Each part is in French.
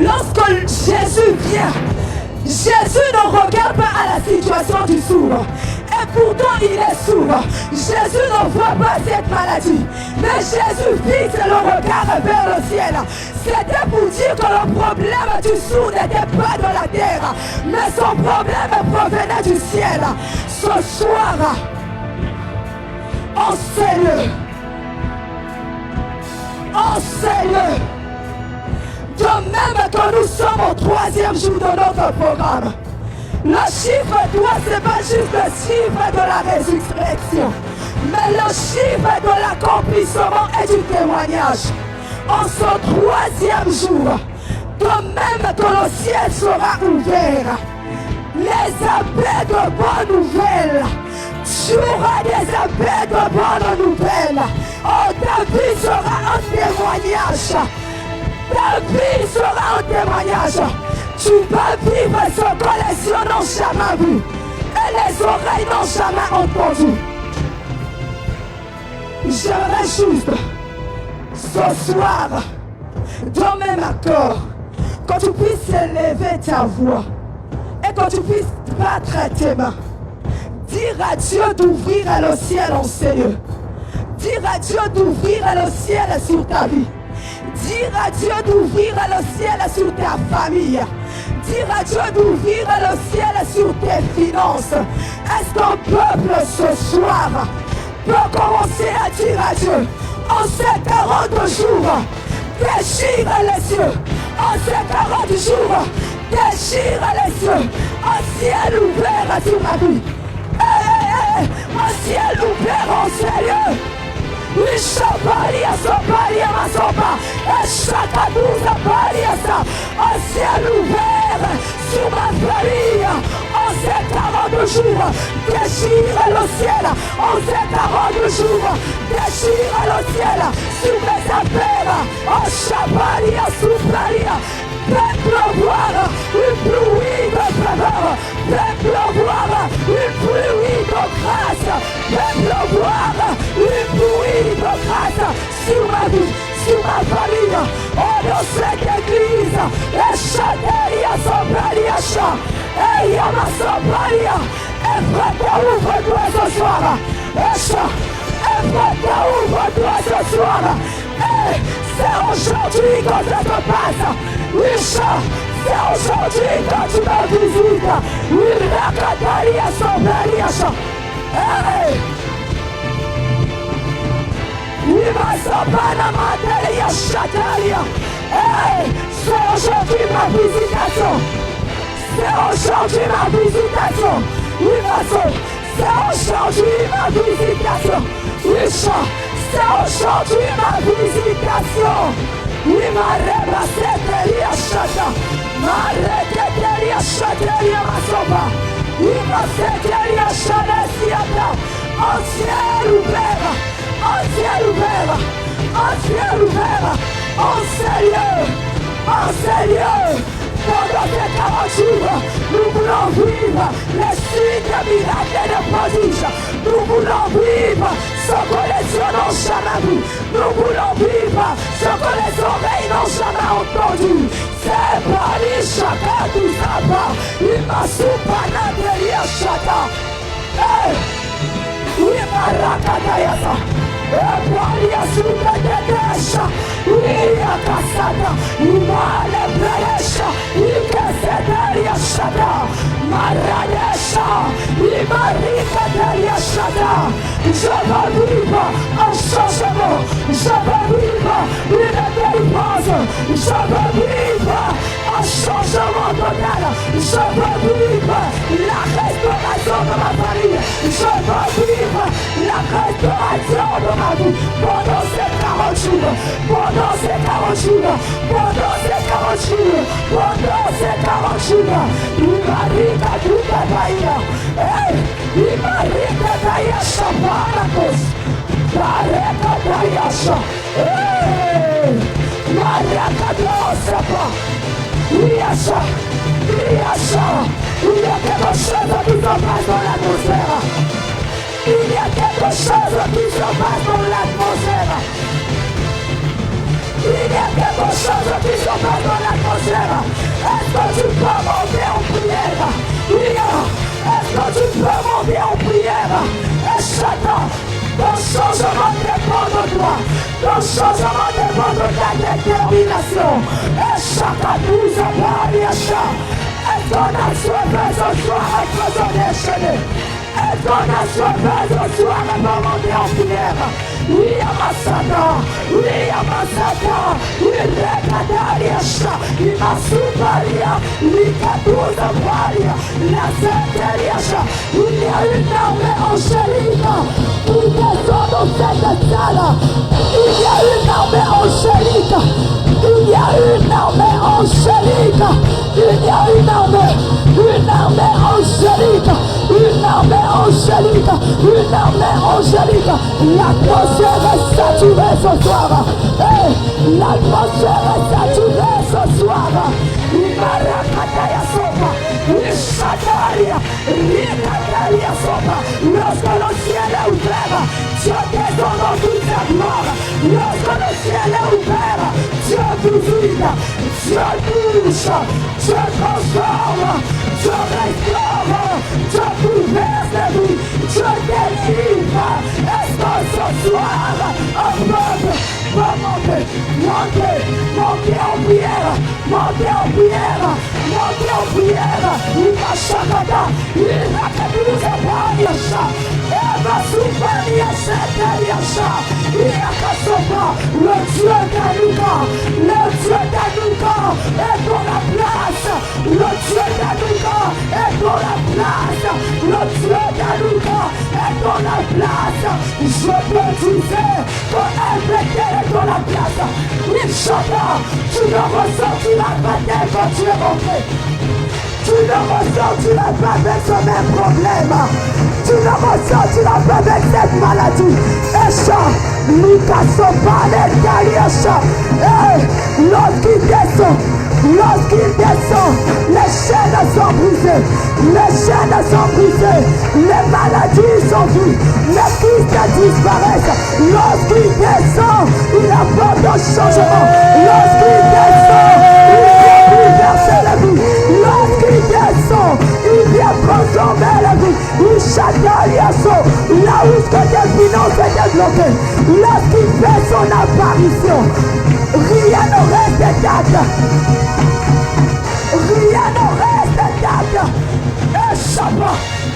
Lorsque Jésus vient, Jésus ne regarde pas à la situation du sourd. Et pourtant il est sourd. Jésus ne voit pas cette maladie. Mais Jésus fixe le regard vers le ciel. C'était pour dire que le problème du sourd n'était pas de la terre. Mais son problème provenait du ciel. Ce soir, enseigne-le. Enseigne-le. De même que nous sommes au 3e jour de notre programme. Le chiffre 3, ce n'est pas juste le chiffre de la résurrection, mais le chiffre de l'accomplissement et du témoignage. En ce 3e jour, de même que le ciel sera ouvert, les appels de bonnes nouvelles, tu auras des appels de bonnes nouvelles. Oh, ta vie sera un témoignage. Ta vie sera un témoignage. Tu vas vivre ce que les yeux n'ont jamais vu et les oreilles n'ont jamais entendu. J'aimerais juste ce soir, dans même accord, que tu puisses élever ta voix et que tu puisses battre tes mains. Dire à Dieu d'ouvrir le ciel en sérieux. Dire à Dieu d'ouvrir le ciel sur ta vie. Dire à Dieu d'ouvrir le ciel sur ta famille. Dire à Dieu d'ouvrir le ciel sur tes finances. Est-ce qu'un peuple ce soir peut commencer à dire à Dieu, en ces 40 jours, déchire les cieux. En ces 40 jours, déchire les cieux. Un ciel ouvert sur ma vie. Un ciel ouvert en sérieux. Un ciel ouvert sur ma famille. En ces 40 jours, déchire le ciel. En ces 40 jours, déchire le ciel sur mes affaires. En Shabaria, Soupraria. Fais pleuvoir une pluie de faveur. Fais pleuvoir une pluie de grâce. Fais pleuvoir une pluie de grâce sur ma vie, sur ma famille. Oh, dans cette église, et Chateria Sopraria Cha, et Yama Sopraria. Et frère, ouvre-toi ce soir. Et Cha, et frère, ouvre-toi ce soir. Et c'est aujourd'hui que ça se passe. Oui, Cha, c'est aujourd'hui que tu me visites. Oui, la Cataria Sopraria Cha. Hey! Hey, c'est aujourd'hui ma visitation. C'est aujourd'hui ma visitation. Oui, ma soeur, c'est aujourd'hui ma visitation. Oui, chat, c'est aujourd'hui ma visitation. Oui, ma rêve, c'est Elia Chata. Ma rêve, Chata, ma sopa. Oui, ma c'est Elia Chata, Siata. Un ciel ouvert. Un ciel ouvert, un ciel ouvert, en sérieux, pendant ces 40 jours, nous voulons vivre les signes, miracles et de prodiges. Nous voulons vivre ce que les yeux n'ont jamais vu. Nous voulons vivre ce que les oreilles n'ont jamais entendu. C'est pas les chaka du sabbat, il m'a soupana derrière chaka. Oui, Marakatayasa. Epalia Supradesha. Oui, Akasada. Imale Bresha. Ikesedaria Shada. Maradesha. Imarikadaria Shada. Je veux vivre un changement. Je veux vivre une délivrance. Je veux vivre un changement total. Je veux vivre la restauration de ma famille. Je veux vivre la restauration de ma vie. Pendant ces 40 jours, pendant ces 40 jours, pendant ces 40 jours, pendant ces 40 jours, il m'arrive à tout bataille. Il m'arrive à tailler champagne. Mareka Dayasha. Mareka Dosapa. Yasha. Yasha. Il y a quelque chose qui se passe dans l'atmosphère. Il y a quelque chose qui se passe dans l'atmosphère. Il y a quelque chose qui se passe dans l'atmosphère. guérison. Et chaque douze apparition. Est-ce qu'on a sauvé ce soir après son déchaîné? Est-ce qu'on a sauvé ce soir avant de monter en prière? Oui, à ma Satan, oui, à ma Satan, oui, Recadariasha, il m'a souparia, Licatouza Paria, la Sateriasha, il y a une armée angélique qui descend dans cette salle, il y a une armée angélique, il y a une armée angélique, il y a une armée angélique, une armée angélique, une armée angélique, l'atmosphère est saturée ce soir, l'atmosphère est saturée ce soir, lorsque le ciel est ouvert, Dieu descend dans toute sa gloire, lorsque le ciel est ouvert, Dieu visite, Dieu touche, Dieu transforme, Dieu restaure, Dieu bouleverse la vie, Dieu délivre. Est-ce que ce soir, un peuple va monter en prière, monter en prière, il va chakata, il va kaduza pariasha, Eva supaniasha, il a kasopa, le Dieu d'Anouka, est dans la place, le Dieu d'Anouka est dans la place, le Dieu d'Anouka est dans la place. Je peux dire ton inventaire est dans la place. Inch'Allah, tu ne ressentiras pas dès que tu es rentré. Tu ne ressentiras pas avec ce même problème. Tu ne ressentiras pas avec cette maladie. Echa, Mika Sopane Kaliasha. Lorsqu'il descend, les chaînes sont brisées, les maladies sont vues, les pistes disparaissent. Lorsqu'il descend, il apporte un changement. Lorsqu'il descend, il vient bouleverser la vie. Lorsqu'il descend, il vient transformer la vie. Il châtaliasso, là où ce que tes finances étaient bloquées. Lorsqu'il fait son apparition, rien ne reste égal. Rien ne reste égal. Échappe,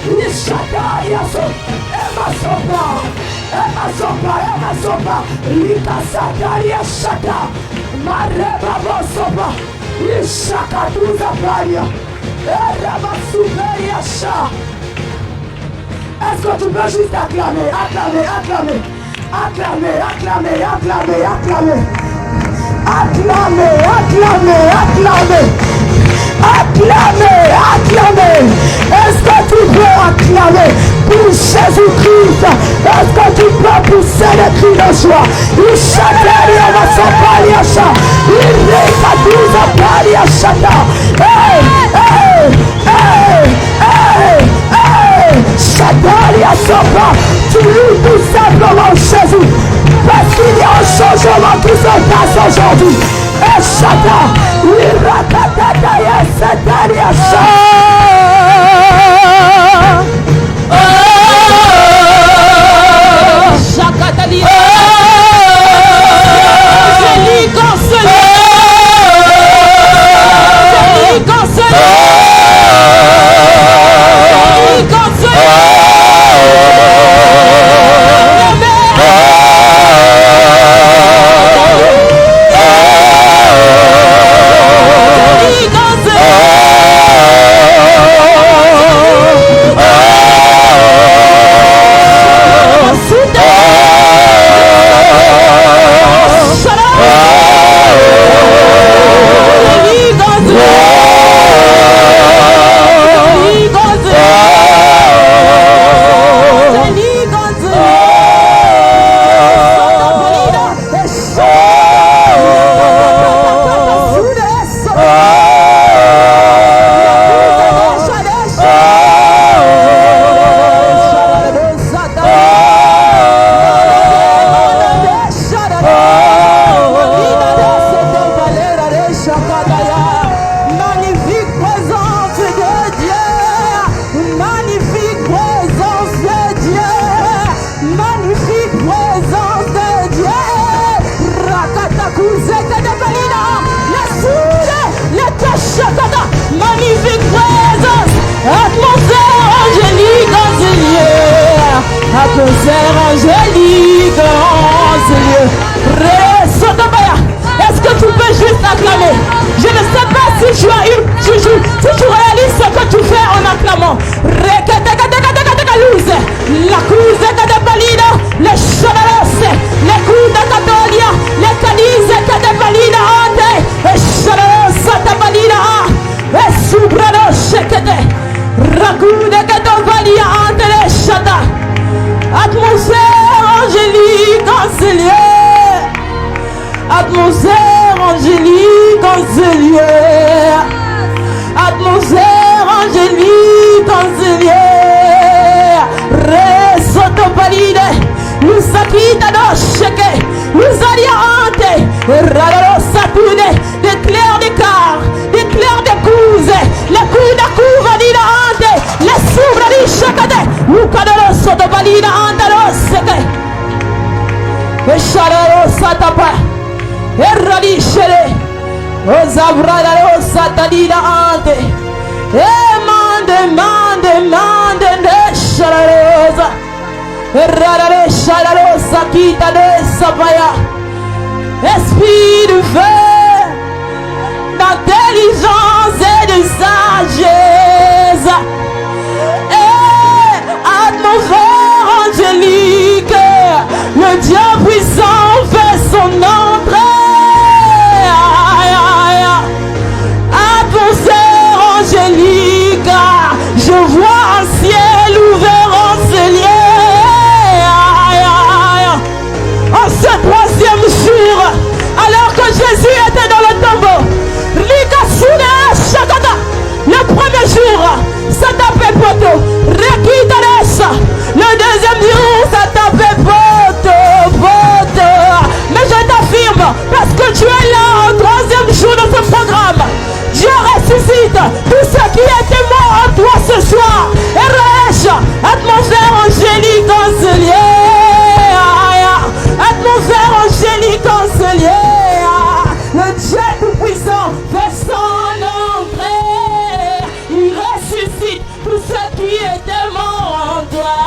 il châtaliasso, Emma sopa, Lika Sataria Shata, Mareba Bosopa, Ishakatuza Paria, Eraba Superia Sha. Est-ce que tu peux juste acclamer? Est-ce que tu peux acclamer pour Jésus-Christ? Est-ce que tu peux pousser des cris de joie? Il châteria va s'en paliacha, il récadouza paliachata. Châteria sopa, tu loues tout simplement Jésus, parce qu'il y a un changement qui se passe aujourd'hui. Et chata, il rakatata ya sataria cha. Chakatalia, angélique, puissant. La cruz de Balina, les chalaros, les coups de Catolia, les canises de Balina, les chalaros de Balina, les subranos, Ragout de Catovalia, les chata. Atmosphère angélique en ce lieu. Atmosphère angélique en ce lieu. Atmosphère angélique en ce lieu. Resotopalide, nous sakita no sheke, nous aliante, ralalo satune, déclare des cars, déclare des coups, les coups de couvalina ante, les soubra di shekade, lucadalo sotobalina andalo seke, et chalalo satapa, et radichere, osabradalo satanina ante, et mande, Chalarosa, Radale Chalarosa, Kita de Sapaya, esprit de feu, d'intelligence et de sagesse, et atmosphère angélique, le Dieu puissant fait son entrée. Atmosphère angélique, je vois un ciel ouvert en ce lieu. En ce troisième jour, alors que Jésus était dans le tombeau, le premier jour, ça tapait poteau. Le deuxième jour, ça tapait poteau. Mais je t'affirme, parce que tu es là au troisième jour de ce programme, Dieu ressuscite tous ceux qui étaient morts en toi ce soir. Et atmosphère angélique en ce lieu. Atmosphère angélique en ce lieu. Le Dieu tout-puissant fait son entrée. Il ressuscite tous ceux qui étaient morts en toi.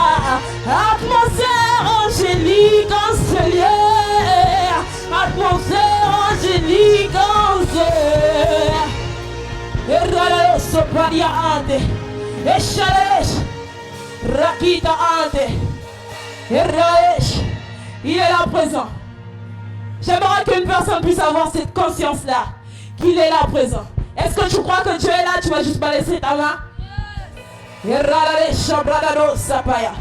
Atmosphère angélique en ce lieu. Atmosphère angélique en ce lieu. Soparia ante, Eshalesh, Rakita ante, Eraesh, il est là présent. J'aimerais qu'une personne puisse avoir cette conscience-là, qu'il est là présent. Est-ce que tu crois que Dieu est là? Tu vas juste balancer ta main. Eralesh, Bradado Sapaya,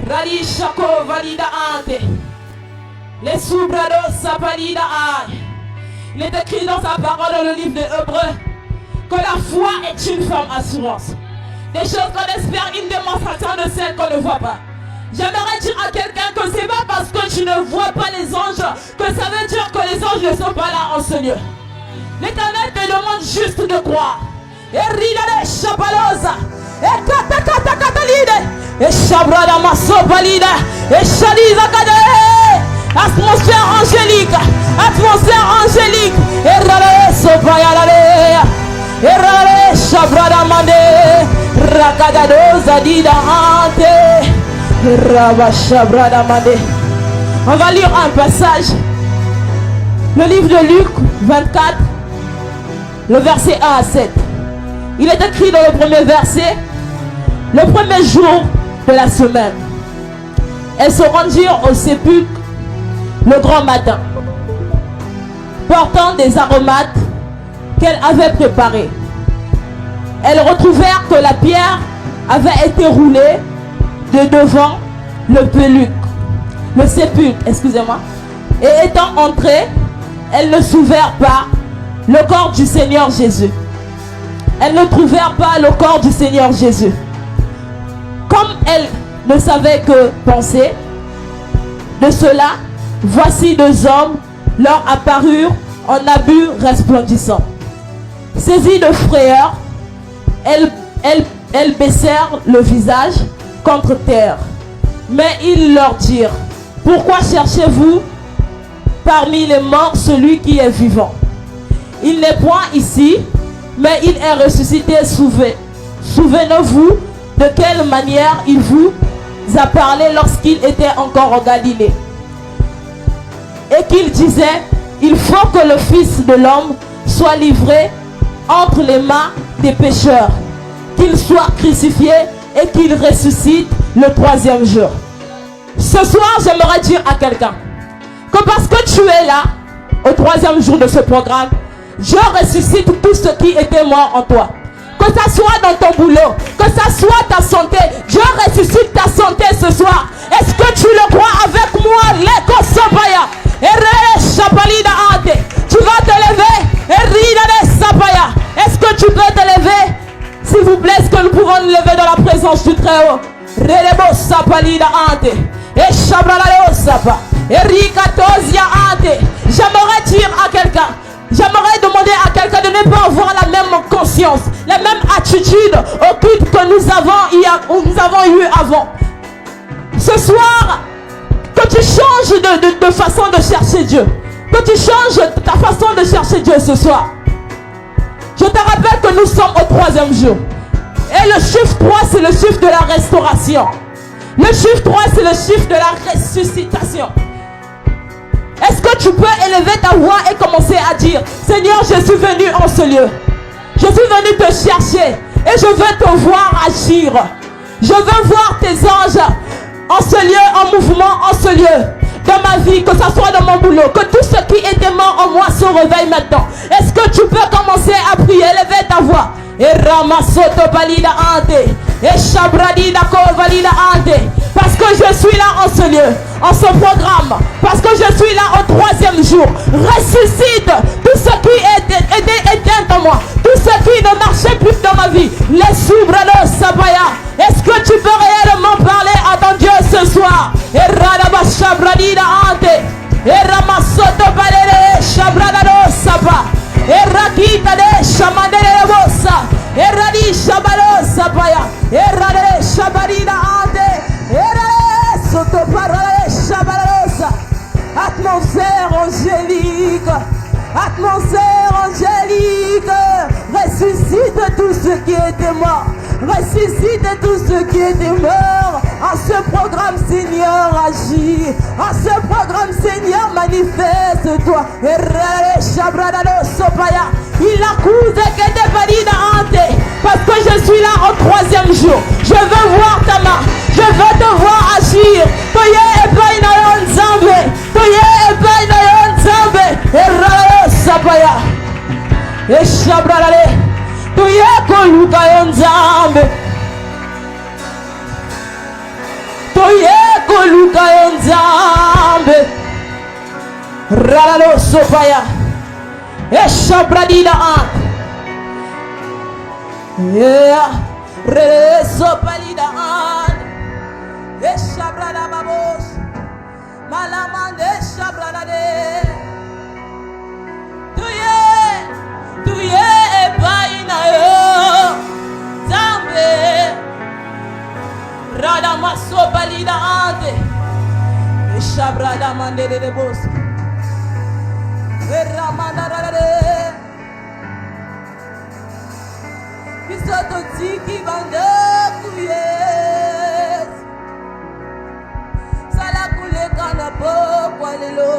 Radi Shako Valida ante, les Subrado Sapalida ante. Il est écrit dans sa parole dans le livre de Hébreux que la foi est une forme assurance. Des choses qu'on espère, une démonstration de celles qu'on ne voit pas. J'aimerais dire à quelqu'un que c'est pas parce que tu ne vois pas les anges que ça veut dire que les anges ne sont pas là en ce lieu. L'Éternel te demande juste de croire. Et ridale chapalosa. Et kata catalide. Et chabrada masobalide. Et chaliza kade. Atmosphère angélique. Atmosphère angélique. Et rale sopayalale. Erale shabrada mande rakadado zadida ante raba shabrada mande. On va lire un passage, le livre de Luc 24, le verset 1 à 7. Il est écrit dans le premier verset: le premier jour de la semaine, elles se rendirent au sépulcre le grand matin, portant des aromates qu'elle avait préparé. Elles retrouvèrent que la pierre avait été roulée de devant le sépulcre, excusez-moi. Et étant entrées, elles ne trouvèrent pas le corps du Seigneur Jésus. Elles ne trouvèrent pas le corps du Seigneur Jésus. Comme elles ne savaient que penser de cela, voici deux hommes leur apparurent en habit resplendissant. Saisies de frayeur, elles baissèrent le visage contre terre. Mais ils leur dirent: pourquoi cherchez-vous parmi les morts celui qui est vivant? Il n'est point ici, mais il est ressuscité. Souvenez-vous de quelle manière il vous a parlé lorsqu'il était encore en Galilée. Et qu'il disait: il faut que le Fils de l'homme soit livré entre les mains des pécheurs, qu'il soit crucifié et qu'il ressuscite le 3e jour. Ce soir, j'aimerais dire à quelqu'un que parce que tu es là, au 3e jour de ce programme, Dieu ressuscite tout ce qui était mort en toi. Que ça soit dans ton boulot, que ça soit ta santé, Dieu ressuscite ta santé ce soir. Est-ce que tu le crois avec moi? Tu vas te lever. Est-ce que tu peux te lever? S'il vous plaît, est-ce que nous pouvons nous lever dans la présence du Très-Haut? J'aimerais dire à quelqu'un, j'aimerais demander à quelqu'un de ne pas avoir la même conscience, la même attitude au culte que nous avons eu avant. Ce soir, que tu changes de façon de chercher Dieu. Que tu changes ta façon de chercher Dieu ce soir. Je te rappelle que nous sommes au 3e jour. Et le chiffre 3, c'est le chiffre de la restauration. Le chiffre 3, c'est le chiffre de la ressuscitation. Est-ce que tu peux élever ta voix et commencer à dire: Seigneur, je suis venu en ce lieu. Je suis venu te chercher et je veux te voir agir. Je veux voir tes anges en ce lieu, en mouvement, en ce lieu. Dans ma vie, que ça soit dans mon boulot, que tout ce qui était mort en moi se réveille maintenant. Est-ce que tu peux commencer à prier? Élevez ta voix. Et ramasoto valida ante. Et chabradida ko valida ante. Parce que je suis là en ce lieu, en ce programme. Parce que je suis là au 3e jour. Ressuscite tout ce qui était éteint en moi. Tout ce qui ne marchait plus dans ma vie. Les subralo sabaya. Est-ce que tu peux réellement parler à ton Dieu ce soir? Et radaba chabradida ante. Et ramasoto valide chabradalo saba. Erakita de shamadere bossa, eradi shabalo sapaya, erade shabarina ande, erade soto parole shabalosa. Atmosphère angélique, atmosphère angélique, ressuscite tout ce qui était mort, ressuscite tout ce qui était mort. En ce programme, Seigneur, agis. En ce programme, Seigneur, manifeste-toi. Il accuse que des valida ante. Parce que je suis là au 3e jour. Je veux voir ta main. Je veux te voir agir. Toye epai na yo nzambe. Toye epai na yo nzambe. Erralo sapaya. Eshabralale. Toye koluka yo nzambe. Toye koluka yo nzambe. Ralalo sopaya. Eshabradida ante. Yeah, re sopalida ante. Eshabrada babos. Malamande eshabrada de. Tuye epaina yo. Zambe. Rada masopalida ante. Eshabrada mande de bos. Bisoto tiki banda kuyes Sala kule kana po kwa lelo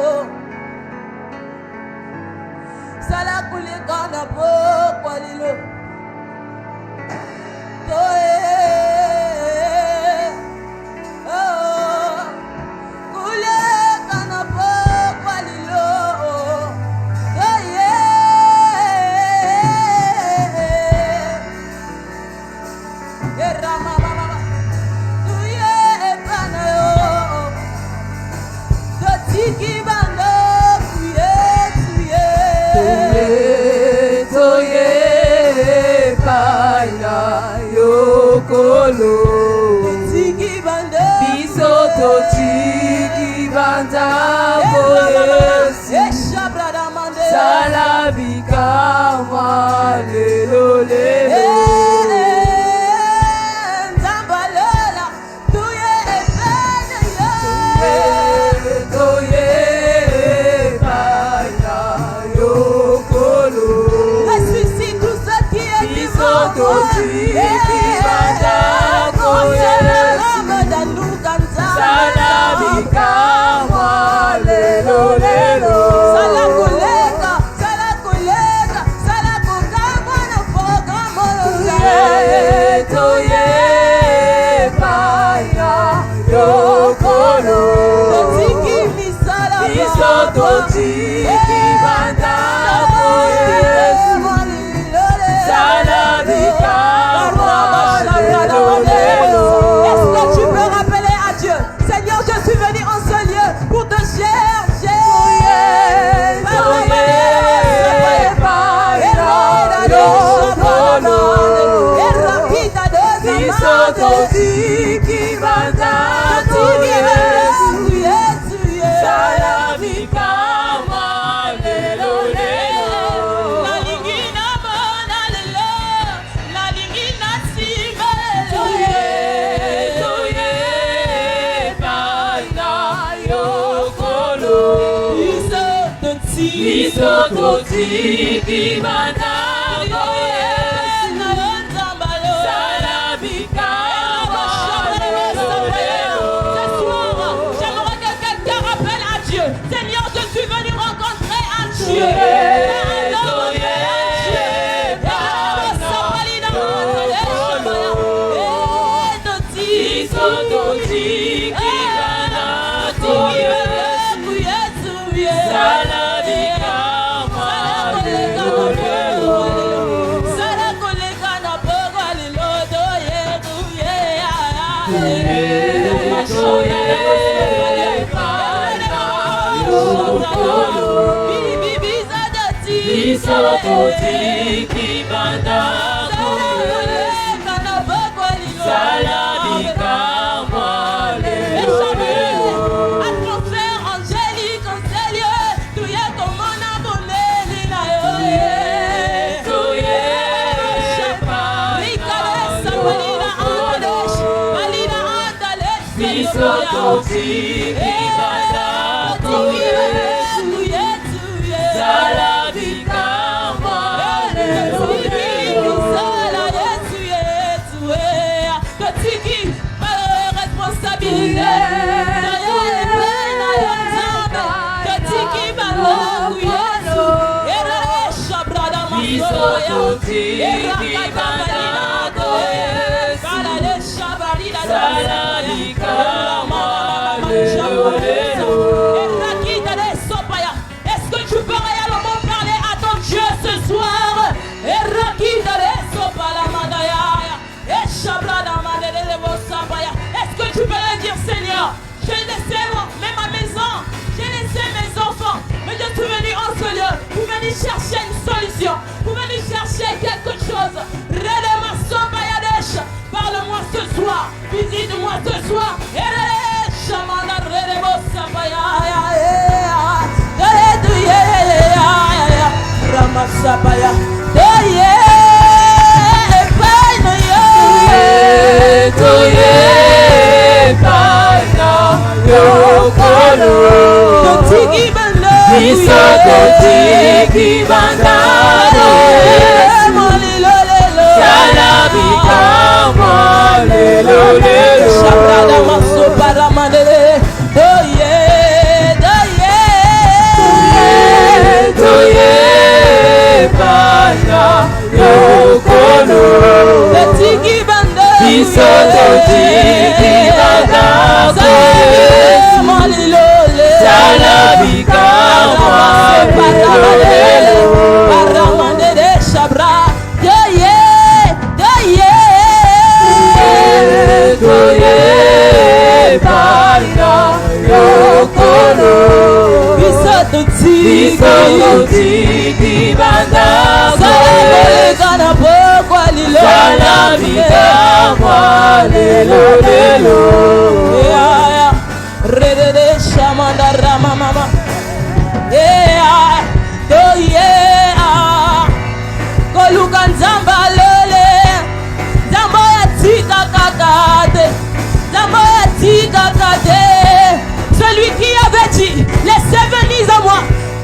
Sala kule kana po kwa lelo Toe Oh Kule kana po kwa lelo Tiki banda boyesi Salabika malelo lelo Nzambalola tuye epene yo Toye baya yokolo Ressuscite tout ce qui est mort. Tiki banda Est-ce que tu peux réellement parler à ton Dieu ce soir? Est-ce que tu peux le dire, Seigneur? J'ai laissé même ma maison, j'ai laissé mes enfants, mais je suis venu en ce lieu pour venir chercher une solution, pour venir chercher quelque chose. Parle-moi ce soir, visite-moi ce soir. Celui qui avait dit, laissez venir à moi,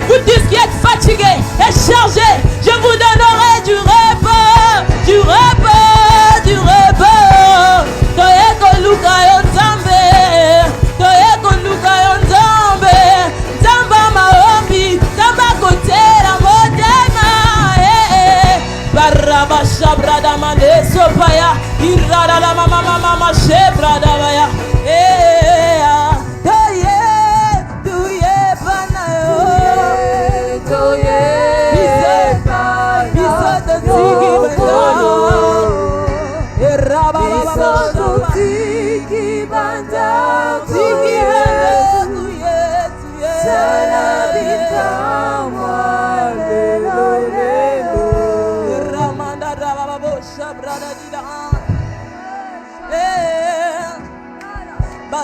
vous tous qui êtes fatigués et chargés, je vous donnerai du repos, du repos, du repos. Toyeko luka yonzambe, toyeko luka yonzambe, zamba maombi, zamba kotera modema, baraba shabrada mande sopaya, irada la mama mama shebrada baya,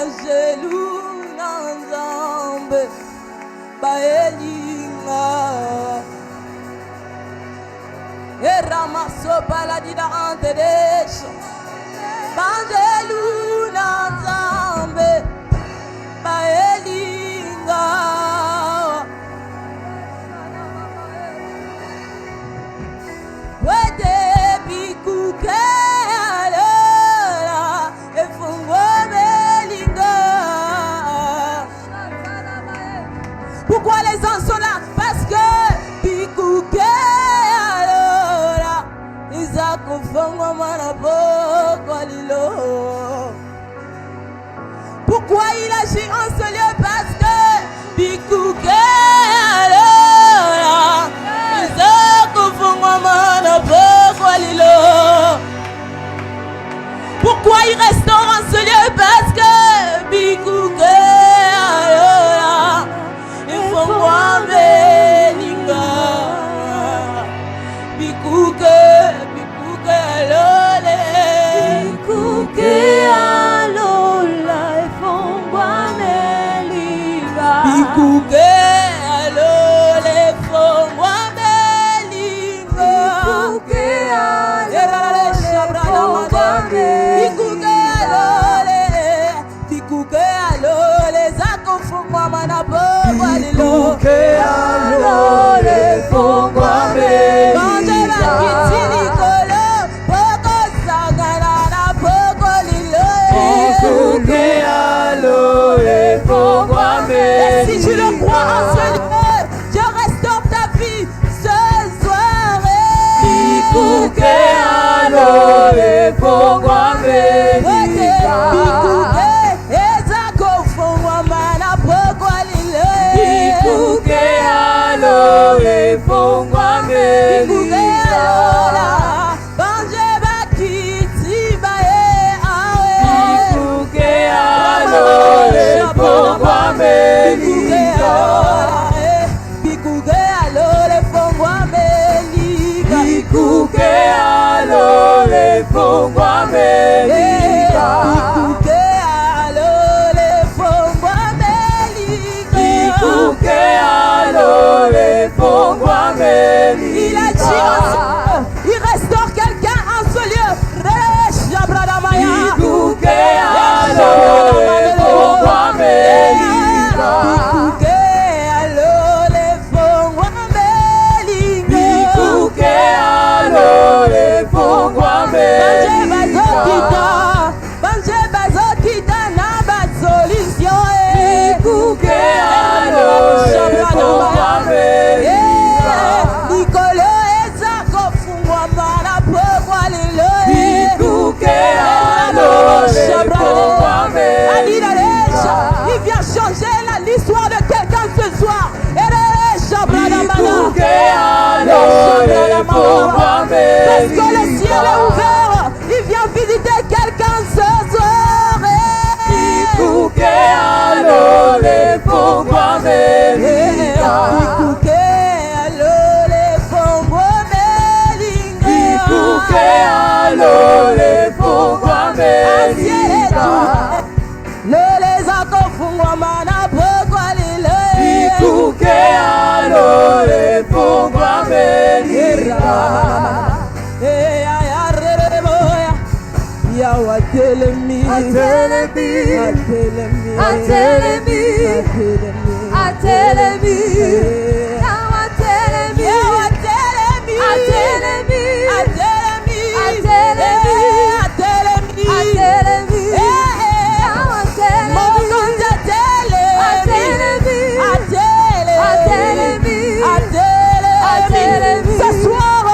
Bangelu Nanzambe Baelinga Eramaso Baladida Antedesho Bangelu Nanzambe Baelinga Wede Bikuke Pourquoi les gens sont là? Parce que Bikouke alors ils accouffent pourquoi il agit en ce lieu? Parce que Bikouke alors ils accouffent pourquoi il restaure en ce lieu? Parce que Bikouke alors moi belinga bikuke alole bikuke alola efongwa melinga bikuke alole efongwa melinga bikuke alole efongwa bikuke alole bikuke alole zakofungwa manabo Bikuke alole fongwa melinga Banje bakiti likolo Poko saganana poko lilo Bikuke alole fongwa melinga Et si tu le crois en ce lieu Dieu restaure ta vie ce soir Bikuke alole fongwa melinga Bikuke ezako fongwa mana poko Bikuke alole fongwa melinga Banje bakiti bae awe Bikuke alole fongwa melinga Bikuke alole fongwa melinga Bikuke alole fongwa melinga Bikuke alole fongwa melinga Bikuke alole fongwa melinga Il agit il restaure quelqu'un en ce lieu Bikuke alole fongwa melinga Bikuke alole fongwa melinga Bikuke alole fongwa melinga Banje bazokita na basolution Bikuke alole fongwa melinga Nikolo ezako fungwa mana pokwa lelo Bikuke alole fongwa melinga Il vient changer l'histoire de quelqu'un ce soir Bikuke alole fongwa melinga Parce que le ciel est ouvert Il vient visiter quelqu'un ce soir Bikuke alole fongwa melinga Bikuke alole fongwa melinga Bikuke alole fongwa melinga Lole zako fungwa mana pokwa lile Bikuke alole fongwa melinga Atelemi, Atelemi, Atelemi, Atelemi, Atelemi, Atelemi, Atelemi, Atelemi, Atelemi, Atelemi, Atelemi, ce soir,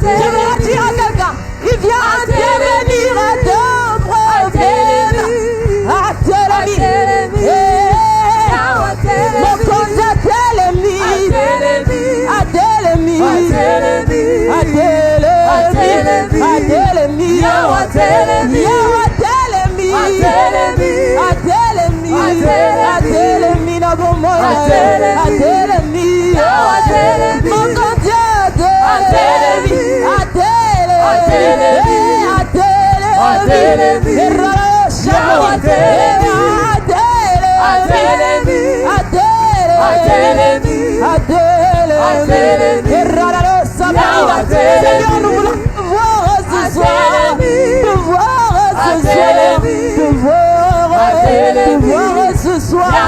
j'aimerais dire à quelqu'un, il vient intervenir à ton problème. Atelemi, mon compte Atelemi, Atelemi, Atelemi, Atelemi, na bomoya, Atelemi, mon compte Atelemi, Atelemi,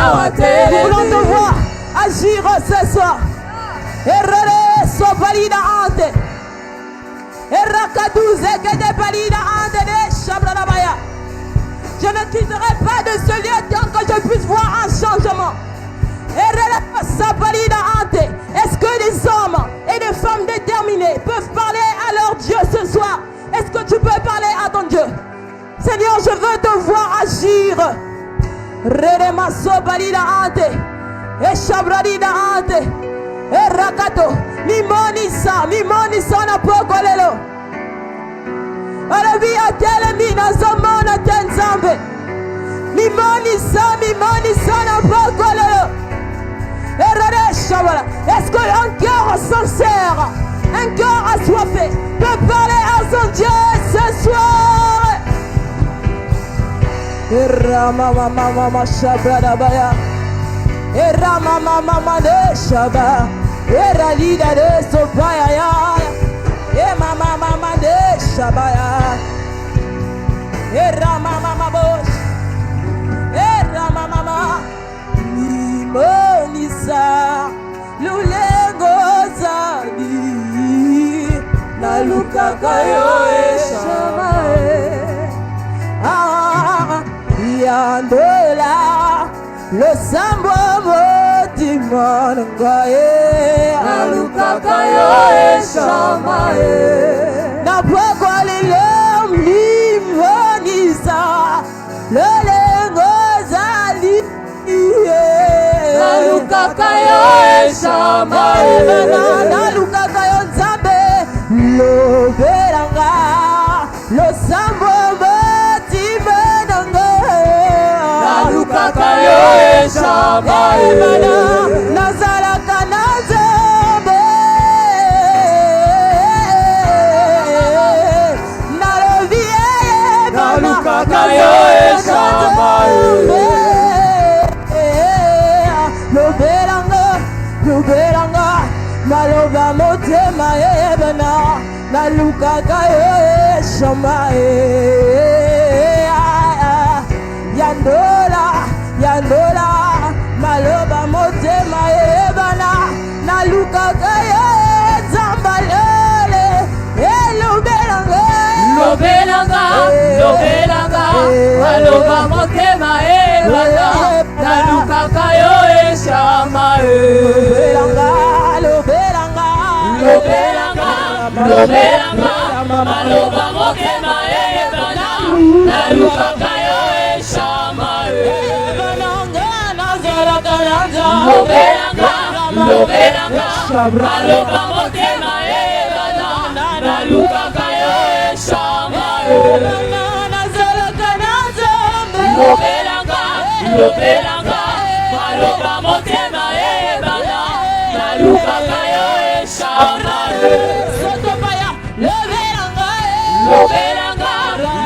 Nous voulons te voir agir ce soir. Errere sobalina ante. Errakaduze kede balina ante de Shabranabaya. Je ne quitterai pas de ce lieu tant que je puisse voir un changement. Est-ce que les hommes et les femmes déterminés peuvent parler à leur Dieu ce soir? Est-ce que tu peux parler à ton Dieu? Seigneur, je veux te voir agir. Na pokolelo. Alabi atele mina zamona tenzambe. Mimonisa na pokolelo. Est-ce qu'un cœur sincère, un cœur assoiffé peut parler à son Dieu ce soir? Mama Shabradabaya. Mama de Shaba. Lida de Sopaya. Mama de Shabaya. Mama Bosch. Mama. Monisa lulengo zali naluka kayo eshamae yandola lo sambo motima ngae naluka kayo eshamae na pokolile monisa lulengo zali naluka kayo eshamae naluka kayo nzambe loberanga losambo motima nanga naluka kayo eshamae nazalaka na nzambe nalobi naluka kayo eshamae Luberanga maloba motema ebana naluka kayo eshamae yandola maloba motema ebana naluka kayo zambalele luberanga maloba motema ebana naluka kayo eshamae Loberanga maloba motema ebana naluka kayo eshamae Loberanga maloba motema ebana naluka kayo eshamae Loberanga maloba motema ebana naluka kayo eshamae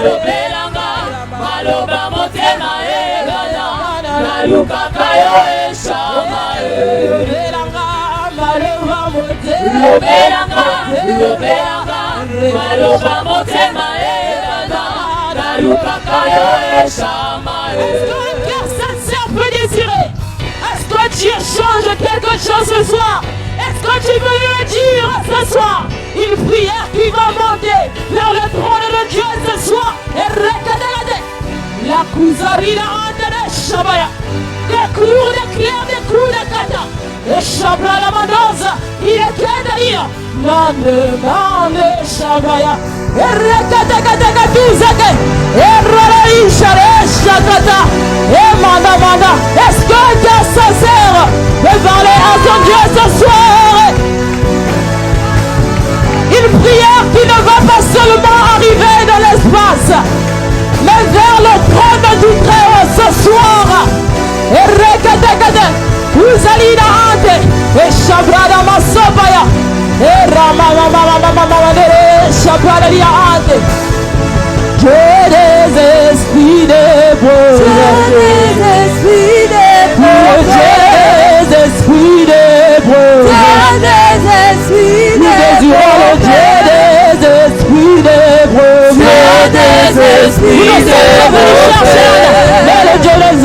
Loberanga maloba motema ebana naluka kayo eshamae Loberanga maloba motema ebana naluka kayo eshamae. Est-ce qu'un cœur sincère peut désirer? Est-ce que Dieu change quelque chose ce soir? Est-ce que tu veux lui dire ce soir une prière qui va monter vers le trône de Dieu ce soir? La cousarina de Shabaya, des clous, des clairs, des clous de kata, et Shabra la mandoza, il est qu'à dire, Mande Shabaya, et Rekataka Duzake, et Ralaisha, et Shakata, et Manda. Est-ce que tu es sincère de parler à ton Dieu ce soir? Une prière qui ne va pas seulement arriver dans l'espace, mais vers le trône du Très-Haut ce soir. Et Rekataka, vous allez ante, et Shabrada Masobaya, et Ramama, Shabrada ante. Dieu des esprits des pauvres, Dieu des esprits des pauvres, nous désirons le Dieu des esprits des pauvres, mais le Dieu des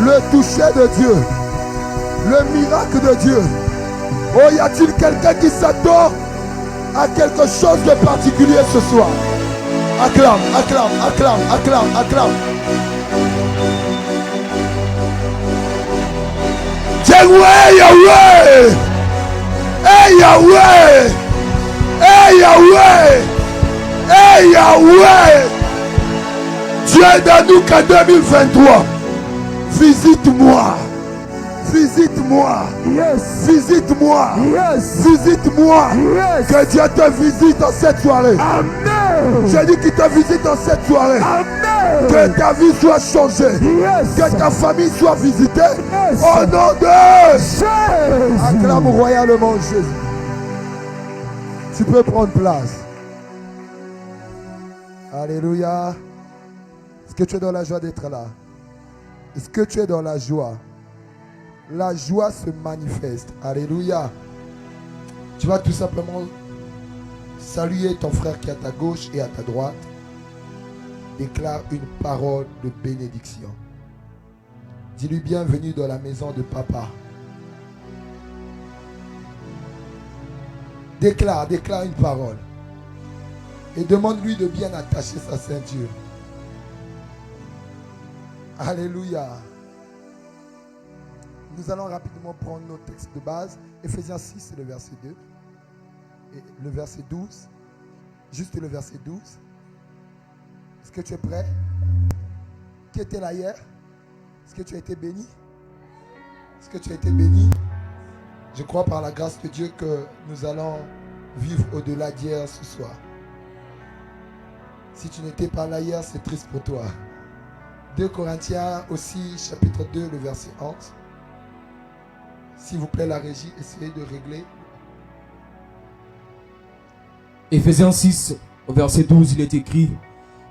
Le toucher de Dieu. Le miracle de Dieu. Oh, y a-t-il quelqu'un qui s'attend à quelque chose de particulier ce soir? Acclame, acclame, acclame, acclame, acclame. Yahweh, Yahweh. Hey Yahweh. Hey Yahweh. Hey Yahweh. Dieu dans nous qu'en 2023. Visite-moi. Visite-moi. Yes. Visite-moi. Yes. Visite-moi. Yes. Que Dieu te visite en cette soirée. Amen. J'ai dit qu'il te visite en cette soirée. Amen. Que ta vie soit changée. Yes. Que ta famille soit visitée. Yes. Au nom de Jésus. acclame royalement Jésus. Tu peux prendre place. Alléluia. Est-ce que tu es dans la joie d'être là? Est-ce que tu es dans la joie? La joie se manifeste. Alléluia. Tu vas tout simplement saluer ton frère qui est à ta gauche et à ta droite. Déclare une parole de bénédiction. Dis-lui bienvenue dans la maison de papa. Déclare une parole. Et demande-lui de bien attacher sa ceinture. Alléluia. Nous allons rapidement prendre nos textes de base. Ephésiens 6, le verset 2. Et le verset 12. Juste le verset 12. Est-ce que tu es prêt? Qui était là hier? Est-ce que tu as été béni? Est-ce que tu as été béni? Je crois par la grâce de Dieu que nous allons vivre au-delà d'hier ce soir. Si tu n'étais pas là hier, c'est triste pour toi. 2 Corinthiens aussi, chapitre 2, le verset 11. S'il vous plaît, la régie, essayez de régler. Ephésiens 6, au verset 12, il est écrit: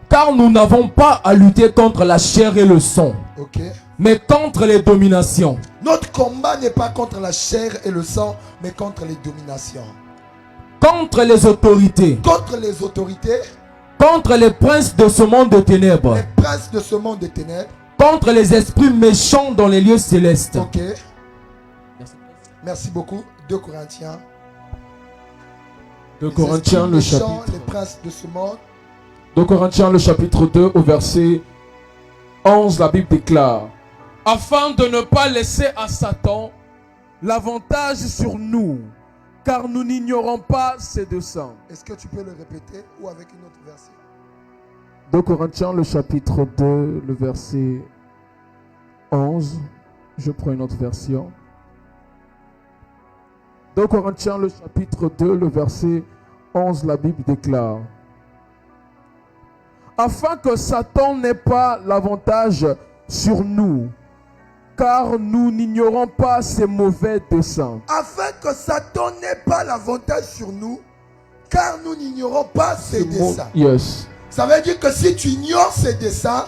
car nous n'avons pas à lutter contre la chair et le sang, Ok. mais contre les dominations, Notre combat n'est pas contre la chair et le sang, mais contre les dominations. contre les autorités, Contre les autorités, contre les princes de ce monde de ténèbres, les princes de ce monde des ténèbres. contre les esprits méchants dans les lieux célestes. Ok. Merci beaucoup. 2 Corinthiens. 2 Les Corinthiens, esprits le méchants, chapitre. les princes de ce monde. 2 Corinthiens, le chapitre 2, au verset 11, la Bible déclare: afin de ne pas laisser à Satan l'avantage sur nous, car nous n'ignorons pas ses desseins. Est-ce que tu peux le répéter ou avec une autre verset? 2 Corinthiens, le chapitre 2, le verset 11. Je prends une autre version. 2 Corinthiens, le chapitre 2, le verset 11, la Bible déclare: afin que Satan n'ait pas l'avantage sur nous, car nous n'ignorons pas ses mauvais desseins. Afin que Satan n'ait pas l'avantage sur nous, car nous n'ignorons pas ses desseins. Yes. Ça veut dire que si tu ignores ses desseins,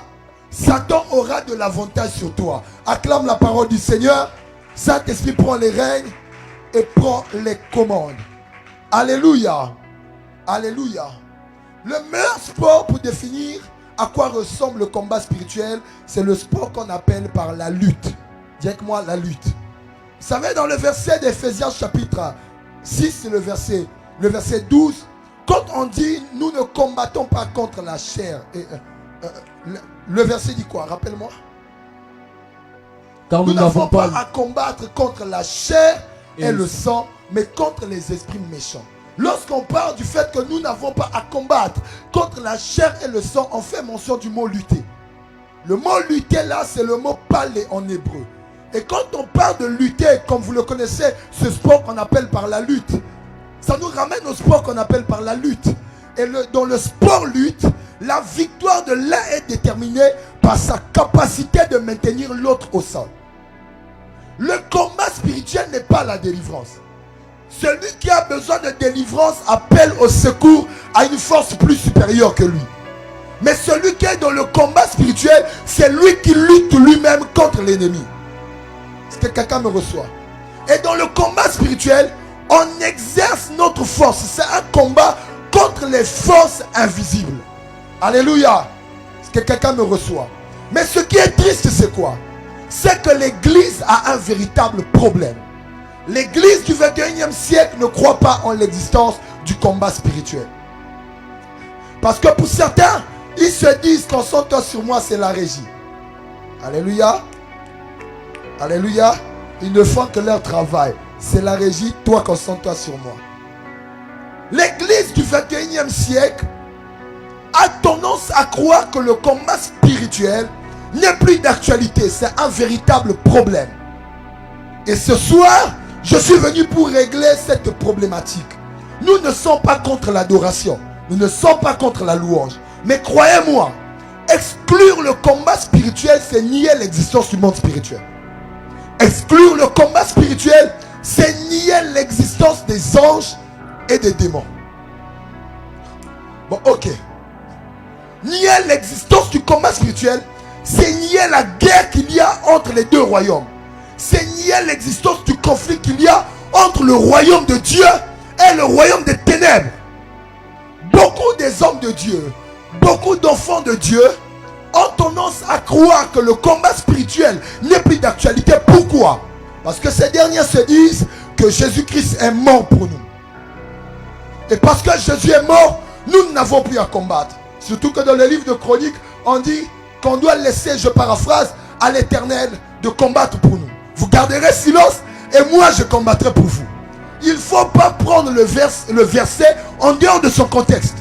Satan aura de l'avantage sur toi. Acclame la parole du Seigneur. Saint-Esprit prend les règnes et prend les commandes. Alléluia. Alléluia. Le meilleur sport pour définir à quoi ressemble le combat spirituel, c'est le sport qu'on appelle par la lutte. Dis avec moi, la lutte. Vous savez, dans le verset d'Ephésiens chapitre 6, le verset 12, quand on dit nous ne combattons pas contre la chair, le verset dit quoi? Rappelle-moi. Car Nous n'avons pas à combattre contre la chair et le sang, mais contre les esprits méchants. Lorsqu'on parle du fait que nous n'avons pas à combattre contre la chair et le sang, on fait mention du mot lutter. Le mot lutter là, c'est le mot parler en hébreu. Et quand on parle de lutter, comme vous le connaissez, ce sport qu'on appelle par la lutte, ça nous ramène au sport qu'on appelle par la lutte. Et dans le sport lutte, la victoire de l'un est déterminée par sa capacité de maintenir l'autre au sol. Le combat spirituel n'est pas la délivrance. Celui qui a besoin de délivrance appelle au secours à une force plus supérieure que lui. Mais celui qui est dans le combat spirituel, c'est lui qui lutte lui-même contre l'ennemi. Est-ce que quelqu'un me reçoit? Et dans le combat spirituel, on exerce notre force. C'est un combat contre les forces invisibles. Alléluia. Est-ce que quelqu'un me reçoit? Mais ce qui est triste, c'est quoi? c'est que l'Église a un véritable problème. L'Église du 21e siècle ne croit pas en l'existence du combat spirituel. Parce que pour certains, ils se disent: concentre-toi sur moi, c'est la régie. Alléluia. Alléluia. Ils ne font que leur travail. C'est la régie, toi concentre-toi sur moi. L'Église du 21e siècle a tendance à croire que le combat spirituel n'est plus d'actualité. C'est un véritable problème. Et ce soir, je suis venu pour régler cette problématique. Nous ne sommes pas contre l'adoration. Nous ne sommes pas contre la louange. Mais croyez-moi, exclure le combat spirituel, c'est nier l'existence du monde spirituel. Exclure le combat spirituel, c'est nier l'existence des anges et des démons. Bon, ok. Nier l'existence du combat spirituel, c'est nier la guerre qu'il y a entre les deux royaumes. C'est nier l'existence du conflit qu'il y a entre le royaume de Dieu et le royaume des ténèbres. Beaucoup des hommes de Dieu, beaucoup d'enfants de Dieu ont tendance à croire que le combat spirituel n'est plus d'actualité. Pourquoi? Parce que ces derniers se disent que Jésus-Christ est mort pour nous. Et parce que Jésus est mort, nous n'avons plus à combattre. Surtout que dans le livre de Chroniques, on dit qu'on doit laisser, je paraphrase, à l'Éternel de combattre pour nous. Vous garderez silence et moi je combattrai pour vous. Il ne faut pas prendre le verset en dehors de son contexte.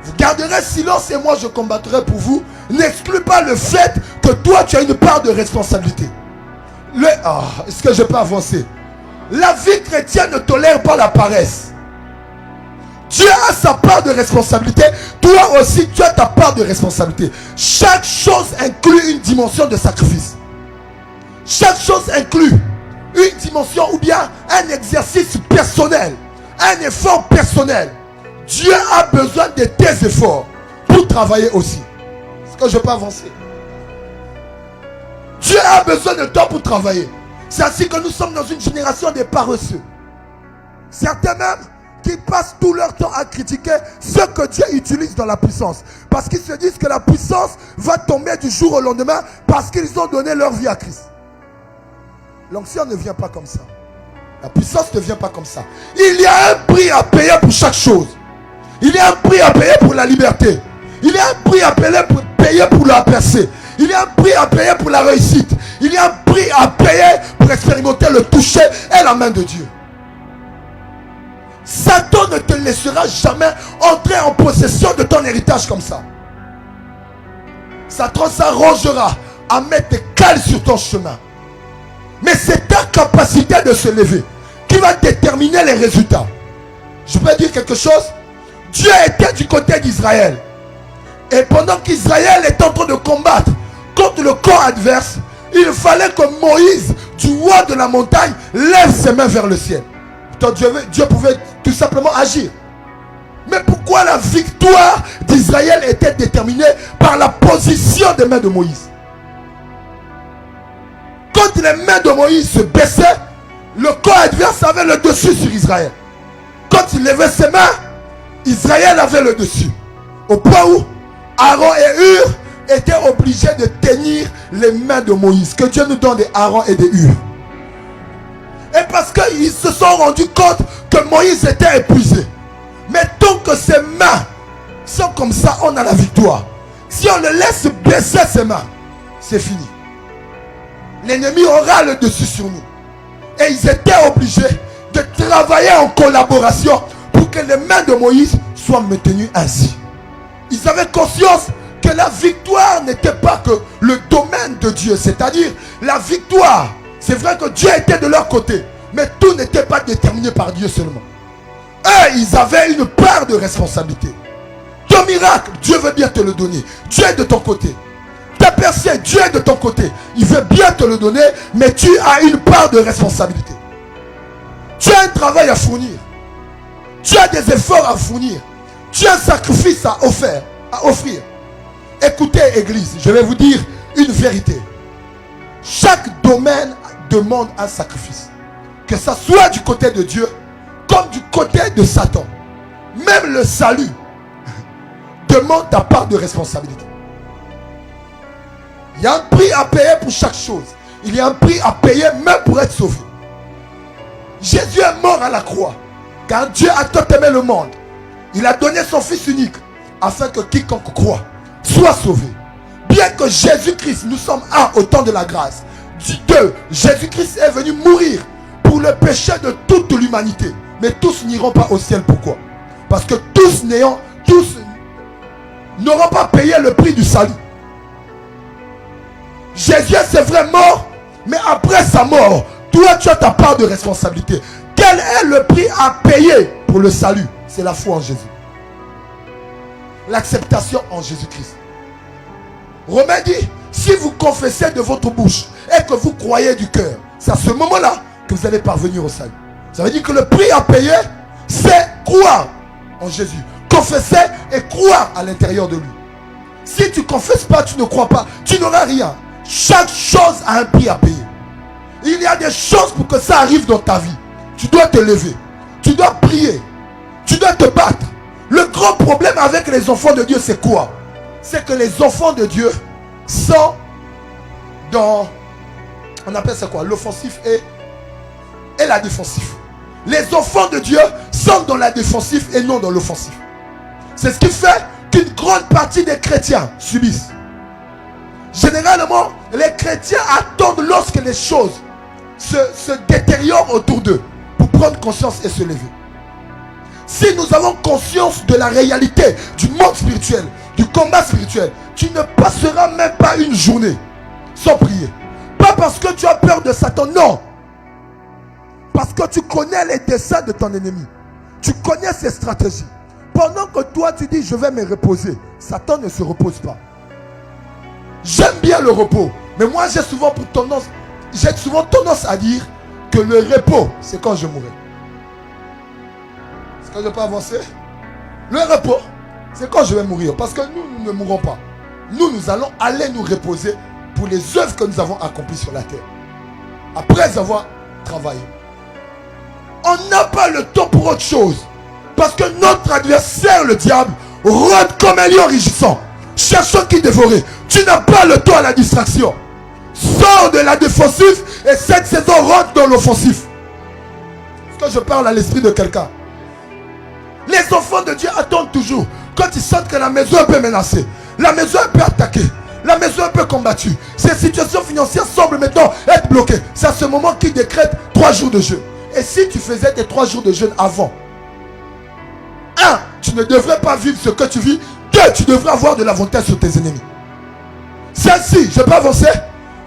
Vous garderez silence et moi je combattrai pour vous. N'exclut pas le fait que toi tu as une part de responsabilité. Est-ce que je peux avancer? La vie chrétienne ne tolère pas la paresse. Dieu a sa part de responsabilité. Toi aussi tu as ta part de responsabilité. Chaque chose inclut une dimension de sacrifice. Chaque chose inclut une dimension ou bien un exercice personnel, un effort personnel. Dieu a besoin de tes efforts pour travailler aussi. Est-ce que je peux avancer? Dieu a besoin de toi pour travailler. C'est ainsi que nous sommes dans une génération de paresseux. Certains même qui passent tout leur temps à critiquer ce que Dieu utilise dans la puissance. Parce qu'ils se disent que la puissance va tomber du jour au lendemain parce qu'ils ont donné leur vie à Christ. L'onction ne vient pas comme ça. La puissance ne vient pas comme ça. Il y a un prix à payer pour chaque chose. Il y a un prix à payer pour la liberté. Il y a un prix à payer pour la percée. Il y a un prix à payer pour la réussite. Il y a un prix à payer pour expérimenter le toucher et la main de Dieu. Satan ne te laissera jamais entrer en possession de ton héritage comme ça. Satan s'arrangera à mettre des cales sur ton chemin. Mais c'est ta capacité de se lever qui va déterminer les résultats. Je peux dire quelque chose? Dieu était du côté d'Israël. Et pendant qu'Israël est en train de combattre contre le camp adverse, il fallait que Moïse, du haut de la montagne, lève ses mains vers le ciel. Dieu pouvait tout simplement agir. Mais pourquoi la victoire d'Israël était déterminée par la position des mains de Moïse? Quand les mains de Moïse se baissaient, le camp adverse avait le dessus sur Israël. Quand il levait ses mains, Israël avait le dessus. Au point où Aaron et Hur étaient obligés de tenir les mains de Moïse. Que Dieu nous donne des Aaron et des Hur. Et parce qu'ils se sont rendus compte que Moïse était épuisé. Mais tant que ses mains sont comme ça, on a la victoire. Si on le laisse baisser ses mains, c'est fini. L'ennemi aura le dessus sur nous. Et ils étaient obligés de travailler en collaboration pour que les mains de Moïse soient maintenues ainsi. Ils avaient conscience que la victoire n'était pas que le domaine de Dieu. C'est-à-dire, la victoire, c'est vrai que Dieu était de leur côté. Mais tout n'était pas déterminé par Dieu seulement. Eux, ils avaient une part de responsabilité. Ton miracle, Dieu veut bien te le donner. Dieu est de ton côté. Ta percée, Dieu est de ton côté. Il veut bien te le donner, mais tu as une part de responsabilité. Tu as un travail à fournir. Tu as des efforts à fournir. Tu as un sacrifice à offrir. Écoutez, Église, je vais vous dire une vérité. Chaque domaine demande un sacrifice. Que ça soit du côté de Dieu, comme du côté de Satan. Même le salut demande ta part de responsabilité. Il y a un prix à payer pour chaque chose. Il y a un prix à payer même pour être sauvé. Jésus est mort à la croix. Car Dieu a tant aimé le monde. Il a donné son Fils unique afin que quiconque croit soit sauvé. Bien que Jésus-Christ, nous sommes un au temps de la grâce. Deux, Jésus-Christ est venu mourir pour le péché de toute l'humanité. Mais tous n'iront pas au ciel. Pourquoi? Parce que tous n'auront pas payé le prix du salut. Jésus est c'est vrai mort, mais après sa mort, toi tu as ta part de responsabilité. Quel est le prix à payer pour le salut? C'est la foi en Jésus. L'acceptation en Jésus-Christ. Romains dit, si vous confessez de votre bouche et que vous croyez du cœur, c'est à ce moment-là que vous allez parvenir au salut. Ça veut dire que le prix à payer, c'est croire en Jésus. Confesser et croire à l'intérieur de lui. Si tu ne confesses pas, tu ne crois pas, tu n'auras rien. Chaque chose a un prix à payer. Il y a des choses pour que ça arrive dans ta vie. Tu dois te lever. Tu dois prier. Tu dois te battre. Le grand problème avec les enfants de Dieu, c'est quoi? C'est que les enfants de Dieu sont dans, on appelle ça quoi? L'offensif et la défensive. Les enfants de Dieu sont dans la défensive et non dans l'offensif. C'est ce qui fait qu'une grande partie des chrétiens subissent. Généralement, les chrétiens attendent lorsque les choses se détériorent autour d'eux pour prendre conscience et se lever. Si nous avons conscience de la réalité du monde spirituel, du combat spirituel, tu ne passeras même pas une journée sans prier. Pas parce que tu as peur de Satan, non. Parce que tu connais les desseins de ton ennemi. Tu connais ses stratégies. Pendant que toi tu dis je vais me reposer, Satan ne se repose pas. J'aime bien le repos, mais moi j'ai souvent tendance à dire que le repos, c'est quand je mourrai. Est-ce que je peux avancer? Le repos, c'est quand je vais mourir. Parce que nous ne mourrons pas. Nous allons aller nous reposer pour les œuvres que nous avons accomplies sur la terre. Après avoir travaillé. On n'a pas le temps pour autre chose. Parce que notre adversaire, le diable, rôde comme un lion rugissant, cherchant qui dévorer. Tu n'as pas le temps à la distraction. Sors de la défensive et cette saison rentre dans l'offensif. Est-ce que je parle à l'esprit de quelqu'un? Les enfants de Dieu attendent toujours. Quand ils sentent que la maison est un peu menacée, la maison est un peu attaquée, la maison est un peu combattue, ces situations financières semblent maintenant être bloquées. C'est à ce moment qu'ils décrètent 3 jours de jeûne. Et si tu faisais tes 3 jours de jeûne avant, 1, tu ne devrais pas vivre ce que tu vis. 2, tu devrais avoir de l'avantage sur tes ennemis. Celle-ci, je peux avancer.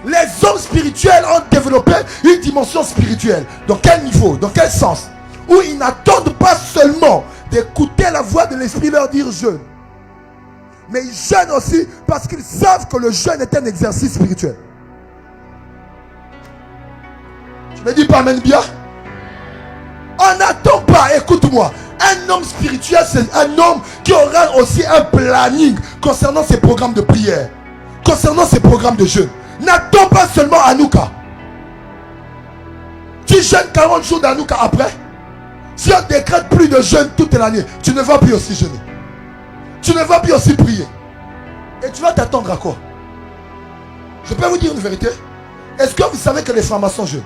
Les hommes spirituels ont développé une dimension spirituelle. Dans quel niveau? Dans quel sens? Où ils n'attendent pas seulement d'écouter la voix de l'esprit leur dire jeûne, mais ils jeûnent aussi parce qu'ils savent que le jeûne est un exercice spirituel. Tu me dis pas amen bien? On n'attend pas, écoute-moi. Un homme spirituel, c'est un homme qui aura aussi un planning concernant ses programmes de prière, concernant ses programmes de jeûne. N'attends pas seulement Hanouka. Tu jeûnes 40 jours d'Hanouka après. Si on décrète plus de jeûne toute l'année, tu ne vas plus aussi jeûner. Tu ne vas plus aussi prier. Et tu vas t'attendre à quoi? Je peux vous dire une vérité. Est-ce que vous savez que les francs-maçons jeûnent?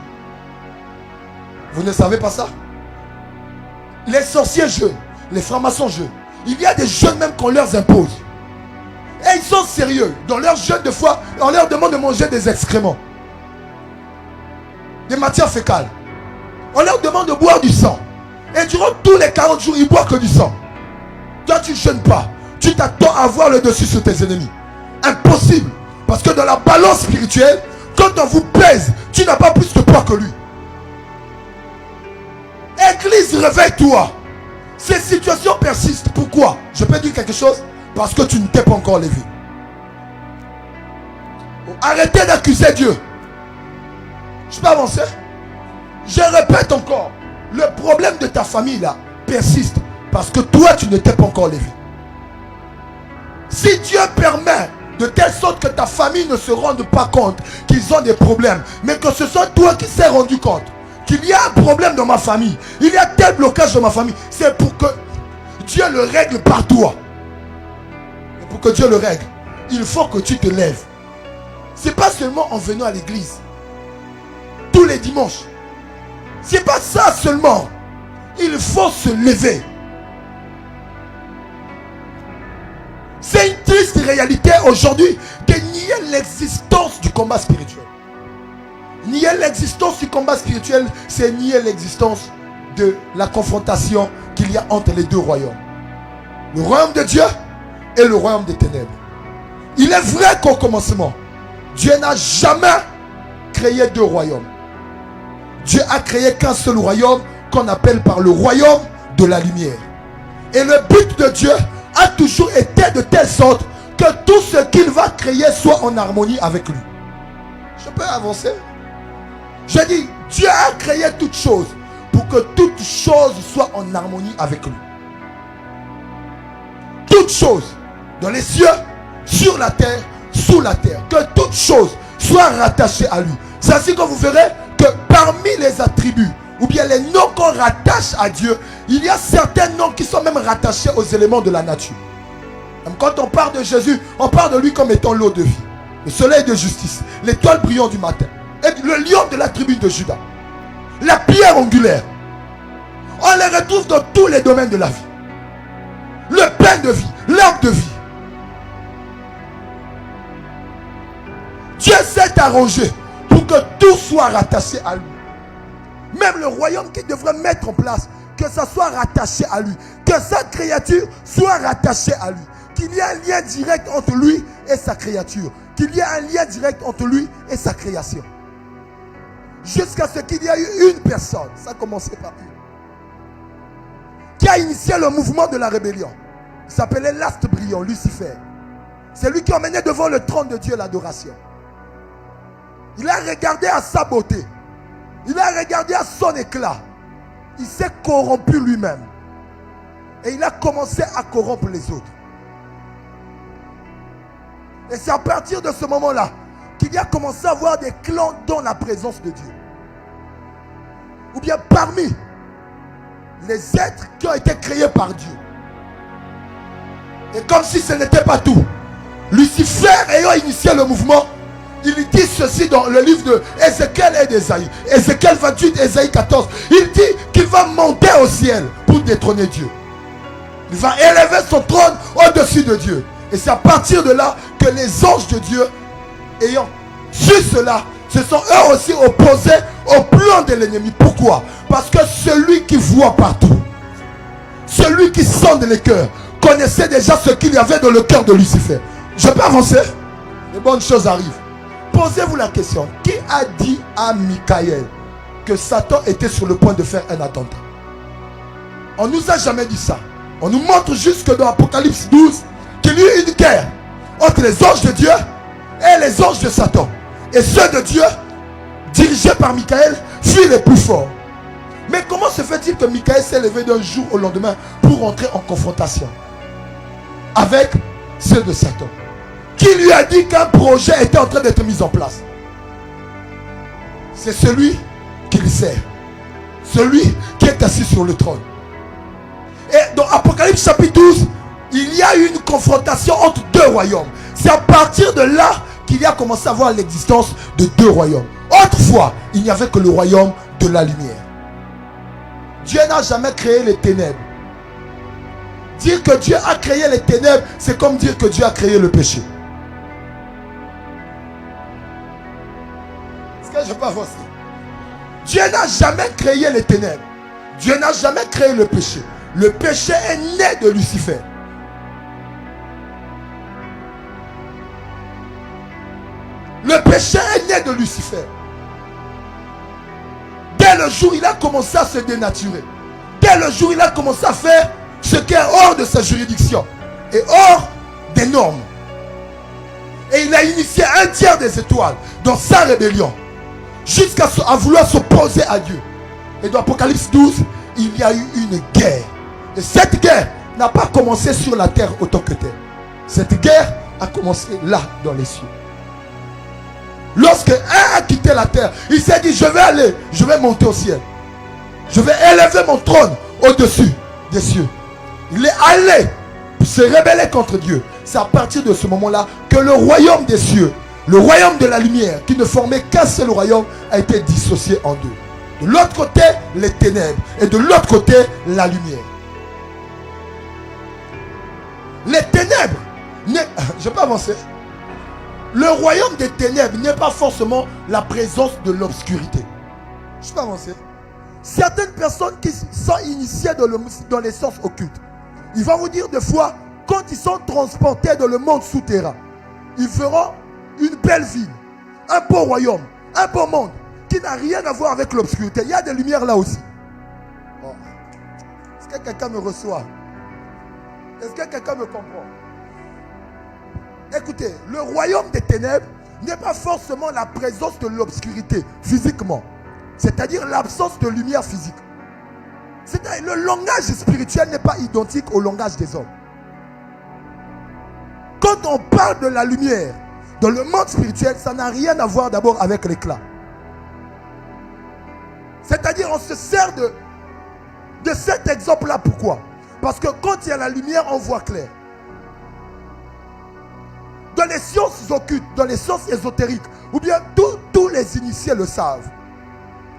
Vous ne savez pas ça? Les sorciers jeûnent, les francs-maçons jeûnent. Il y a des jeûnes même qu'on leur impose. Et ils sont sérieux. Dans leur jeûne, de fois, on leur demande de manger des excréments, des matières fécales. On leur demande de boire du sang. Et durant tous les 40 jours, ils boivent que du sang. Toi, tu ne jeûnes pas. Tu t'attends à avoir le dessus sur tes ennemis. Impossible. Parce que dans la balance spirituelle, quand on vous pèse, tu n'as pas plus de poids que lui. Église, réveille-toi. Ces situations persistent. Pourquoi? Je peux dire quelque chose? Parce que tu ne t'es pas encore levé. Arrêtez d'accuser Dieu. Je peux avancer? Je répète encore. Le problème de ta famille là persiste. Parce que toi tu ne t'es pas encore levé. Si Dieu permet de telle sorte que ta famille ne se rende pas compte qu'ils ont des problèmes, mais que ce soit toi qui s'est rendu compte qu'il y a un problème dans ma famille, il y a tel blocage dans ma famille, c'est pour que Dieu le règle par toi. Et pour que Dieu le règle, il faut que tu te lèves. C'est pas seulement en venant à l'église tous les dimanches. C'est pas ça seulement. Il faut se lever. C'est une triste réalité aujourd'hui de nier l'existence du combat spirituel. Nier l'existence du combat spirituel, c'est nier l'existence de la confrontation qu'il y a entre les deux royaumes. Le royaume de Dieu et le royaume des ténèbres. Il est vrai qu'au commencement, Dieu n'a jamais créé deux royaumes. Dieu a créé qu'un seul royaume qu'on appelle par le royaume de la lumière. Et le but de Dieu a toujours été de telle sorte que tout ce qu'il va créer soit en harmonie avec lui. Je peux avancer? Je dis, Dieu a créé toutes choses pour que toutes choses soient en harmonie avec lui. Toutes choses, dans les cieux, sur la terre, sous la terre, que toutes choses soient rattachées à lui. C'est ainsi que vous verrez que parmi les attributs ou bien les noms qu'on rattache à Dieu, il y a certains noms qui sont même rattachés aux éléments de la nature. Même quand on parle de Jésus, on parle de lui comme étant l'eau de vie, le soleil de justice, l'étoile brillante du matin, et le lion de la tribu de Juda, la pierre angulaire. On les retrouve dans tous les domaines de la vie. Le pain de vie, l'arbre de vie. Dieu s'est arrangé pour que tout soit rattaché à lui. Même le royaume qu'il devrait mettre en place, que ça soit rattaché à lui, que sa créature soit rattachée à lui, qu'il y ait un lien direct entre lui et sa créature, qu'il y ait un lien direct entre lui et sa création. Jusqu'à ce qu'il y ait eu une personne, ça a commencé par une, qui a initié le mouvement de la rébellion. Il s'appelait l'astre brillant, Lucifer. C'est lui qui emmenait devant le trône de Dieu l'adoration. Il a regardé à sa beauté. Il a regardé à son éclat. Il s'est corrompu lui-même. Et il a commencé à corrompre les autres. Et c'est à partir de ce moment-là qu'il a commencé à avoir des clans dans la présence de Dieu. Ou bien parmi les êtres qui ont été créés par Dieu. Et comme si ce n'était pas tout, Lucifer ayant initié le mouvement, il dit ceci dans le livre de Ézéchiel et d'Ésaïe. Ézéchiel 28, Ésaïe 14. Il dit qu'il va monter au ciel pour détrôner Dieu. Il va élever son trône au-dessus de Dieu. Et c'est à partir de là que les anges de Dieu, ayant su cela, se sont eux aussi opposés au plan de l'ennemi. Pourquoi? Parce que celui qui voit partout, celui qui sonde les cœurs, connaissait déjà ce qu'il y avait dans le cœur de Lucifer. Je peux avancer? Les bonnes choses arrivent. Posez-vous la question. Qui a dit à Michael que Satan était sur le point de faire un attentat? On ne nous a jamais dit ça. On nous montre juste que dans Apocalypse 12, qu'il y a eu une guerre entre les anges de Dieu et les anges de Satan. Et ceux de Dieu, dirigés par Michael, furent les plus forts. Mais comment se fait-il que Michael s'est levé d'un jour au lendemain pour entrer en confrontation avec ceux de Satan? Qui lui a dit qu'un projet était en train d'être mis en place? C'est celui qu'il sert. Celui qui est assis sur le trône. Et dans Apocalypse chapitre 12, il y a eu une confrontation entre deux royaumes. C'est à partir de là qu'il y a commencé à voir l'existence de deux royaumes. Autrefois, il n'y avait que le royaume de la lumière. Dieu n'a jamais créé les ténèbres. Dire que Dieu a créé les ténèbres, c'est comme dire que Dieu a créé le péché. Est-ce que je peux avancer? Dieu n'a jamais créé les ténèbres. Dieu n'a jamais créé le péché. Le péché est né de Lucifer. Le péché est né de Lucifer. Dès le jour où il a commencé à se dénaturer, dès le jour où il a commencé à faire ce qui est hors de sa juridiction et hors des normes, et il a initié un tiers des étoiles dans sa rébellion jusqu'à vouloir s'opposer à Dieu. Et dans Apocalypse 12, il y a eu une guerre. Et cette guerre n'a pas commencé sur la terre autant que telle. Cette guerre a commencé là, dans les cieux. Lorsque un a quitté la terre, il s'est dit, je vais aller, je vais monter au ciel. Je vais élever mon trône au-dessus des cieux. Il est allé se rebeller contre Dieu. C'est à partir de ce moment-là que le royaume des cieux Le royaume de la lumière, qui ne formait qu'un seul royaume, a été dissocié en deux. De l'autre côté, les ténèbres. Et de l'autre côté, la lumière. Les ténèbres, je ne vais pas avancer. Le royaume des ténèbres n'est pas forcément la présence de l'obscurité. Je ne vais pas avancer. Certaines personnes qui sont initiées dans les sens occultes, ils vont vous dire des fois, quand ils sont transportés dans le monde souterrain, ils verront une belle ville, un beau royaume, un beau monde qui n'a rien à voir avec l'obscurité. Il y a des lumières là aussi. Oh. Est-ce que quelqu'un me reçoit? Est-ce que quelqu'un me comprend? Écoutez, le royaume des ténèbres n'est pas forcément la présence de l'obscurité physiquement. C'est-à-dire l'absence de lumière physique. C'est-à-dire le langage spirituel n'est pas identique au langage des hommes. Quand on parle de la lumière dans le monde spirituel, ça n'a rien à voir d'abord avec l'éclat. C'est-à-dire on se sert de cet exemple-là. Pourquoi? Parce que quand il y a la lumière, on voit clair. Dans les sciences occultes, dans les sciences ésotériques, ou bien tous les initiés le savent.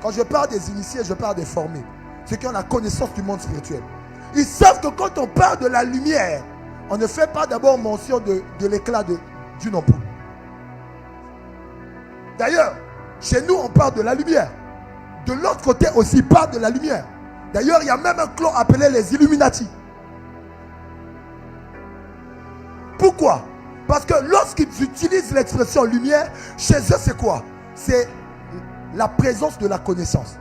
Quand je parle des initiés, je parle des formés. Ceux qui ont la connaissance du monde spirituel. Ils savent que quand on parle de la lumière, on ne fait pas d'abord mention de l'éclat d'une ampoule. D'ailleurs, chez nous, on parle de la lumière. De l'autre côté aussi, on parle de la lumière. D'ailleurs, il y a même un clan appelé les Illuminati. Pourquoi? Parce que lorsqu'ils utilisent l'expression lumière, chez eux, c'est quoi? C'est la présence de la connaissance.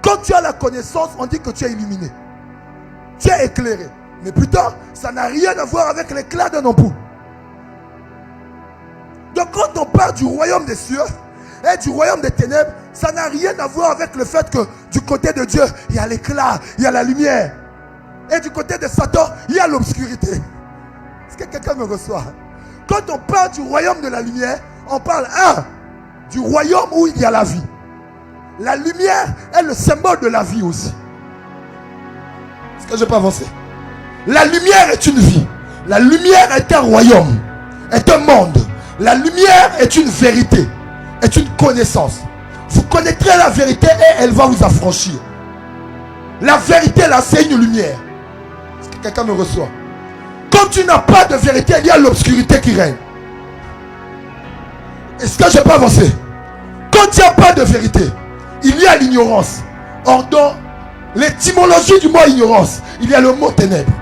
Quand tu as la connaissance, on dit que tu es illuminé. Tu es éclairé. Mais putain, ça n'a rien à voir avec l'éclat d'un ampoule. Donc quand on parle du royaume des cieux et du royaume des ténèbres, ça n'a rien à voir avec le fait que du côté de Dieu, il y a l'éclat, il y a la lumière. Et du côté de Satan, il y a l'obscurité. Est-ce que quelqu'un me reçoit? Quand on parle du royaume de la lumière, on parle du royaume où il y a la vie. La lumière est le symbole de la vie aussi. Est-ce que je peux avancer? La lumière est une vie. La lumière est un royaume, est un monde. La lumière est une vérité, est une connaissance. Vous connaîtrez la vérité et elle va vous affranchir. La vérité là, c'est une lumière. Est-ce que quelqu'un me reçoit? Quand tu n'as pas de vérité, il y a l'obscurité qui règne. Est-ce que je peux avancer? Quand il n'y a pas de vérité, il y a l'ignorance. Or, dans l'étymologie du mot ignorance, il y a le mot ténèbres.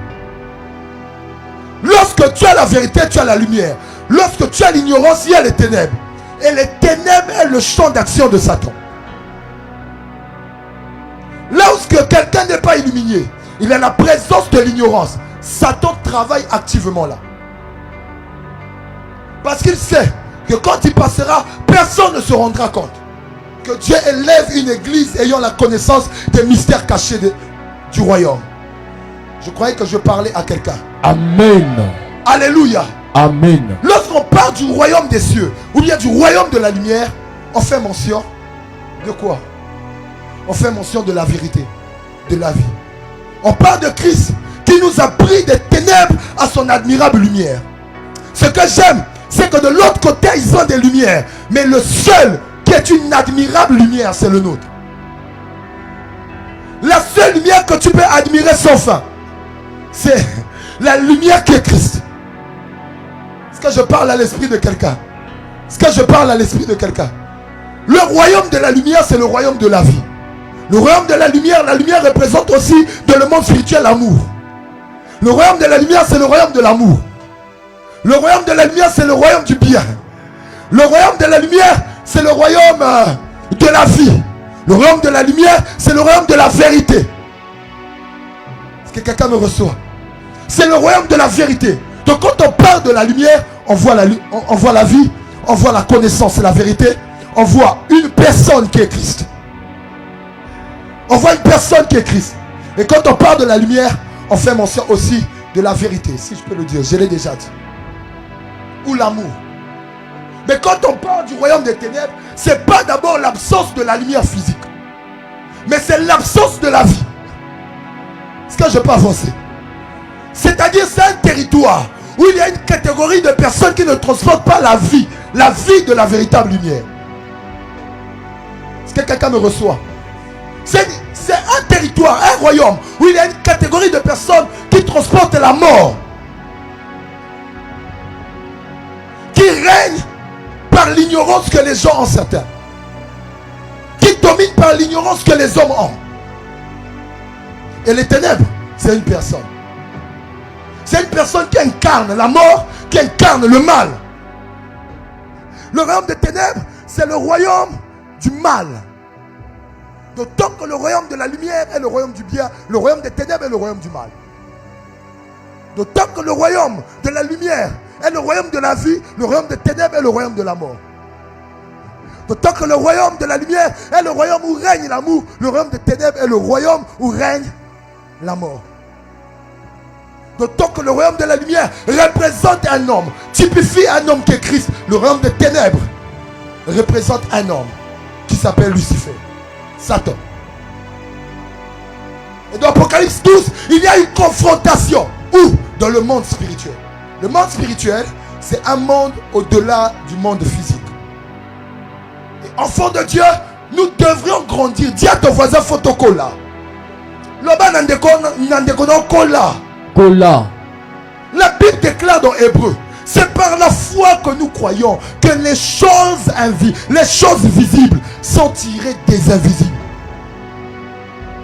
Lorsque tu as la vérité, tu as la lumière. Lorsque tu as l'ignorance, il y a les ténèbres. Et les ténèbres est le champ d'action de Satan. Lorsque quelqu'un n'est pas illuminé, il a la présence de l'ignorance. Satan travaille activement là. Parce qu'il sait que quand il passera, personne ne se rendra compte que Dieu élève une église ayant la connaissance des mystères cachés du royaume. Je croyais que je parlais à quelqu'un. Amen. Alléluia. Amen. Lorsqu'on parle du royaume des cieux ou bien du royaume de la lumière, on fait mention de quoi? On fait mention de la vérité, de la vie. On parle de Christ qui nous a pris des ténèbres à son admirable lumière. Ce que j'aime, c'est que de l'autre côté, ils ont des lumières. Mais le seul qui est une admirable lumière, c'est le nôtre. La seule lumière que tu peux admirer sans fin, c'est la lumière qui est Christ. Est-ce que je parle à l'esprit de quelqu'un? Est-ce que je parle à l'esprit de quelqu'un? Le royaume de la lumière, c'est le royaume de la vie. Le royaume de la lumière représente aussi dans le monde spirituel l'amour. Le royaume de la lumière, c'est le royaume de l'amour. Le royaume de la lumière, c'est le royaume du bien. Le royaume de la lumière, c'est le royaume de la vie. Le royaume de la lumière, c'est le royaume de la vérité. Est-ce que quelqu'un me reçoit? C'est le royaume de la vérité. Donc quand on parle de la lumière, on voit la vie, on voit la connaissance et la vérité. On voit une personne qui est Christ. On voit une personne qui est Christ. Et quand on parle de la lumière, on fait mention aussi de la vérité, si je peux le dire, je l'ai déjà dit. Ou l'amour. Mais quand on parle du royaume des ténèbres, ce n'est pas d'abord l'absence de la lumière physique, mais c'est l'absence de la vie. Est-ce que je peux avancer? C'est-à-dire c'est un territoire où il y a une catégorie de personnes qui ne transportent pas la vie de la véritable lumière. Est-ce que quelqu'un me reçoit? C'est un territoire, un royaume, où il y a une catégorie de personnes qui transportent la mort, qui règnent par l'ignorance que les gens ont certains, qui dominent par l'ignorance que les hommes ont. Et les ténèbres, c'est une personne. C'est une personne qui incarne la mort, qui incarne le mal. Le royaume des ténèbres, c'est le royaume du mal. D'autant que le royaume de la lumière est le royaume du bien, le royaume des ténèbres est le royaume du mal. D'autant que le royaume de la lumière est le royaume de la vie, le royaume des ténèbres est le royaume de la mort. D'autant que le royaume de la lumière est le royaume où règne l'amour, le royaume des ténèbres est le royaume où règne la mort. D'autant que le royaume de la lumière représente un homme, typifie un homme qui est Christ. Le royaume des ténèbres représente un homme qui s'appelle Lucifer, Satan. Et dans Apocalypse 12, il y a une confrontation. Où? Dans le monde spirituel. Le monde spirituel, c'est un monde au-delà du monde physique. Et enfants de Dieu, nous devrions grandir. Dis à ton voisin Fotokola. Loba Nandekona Kola. La Bible déclare dans Hébreu, c'est par la foi que nous croyons que les choses visibles sont tirées des invisibles.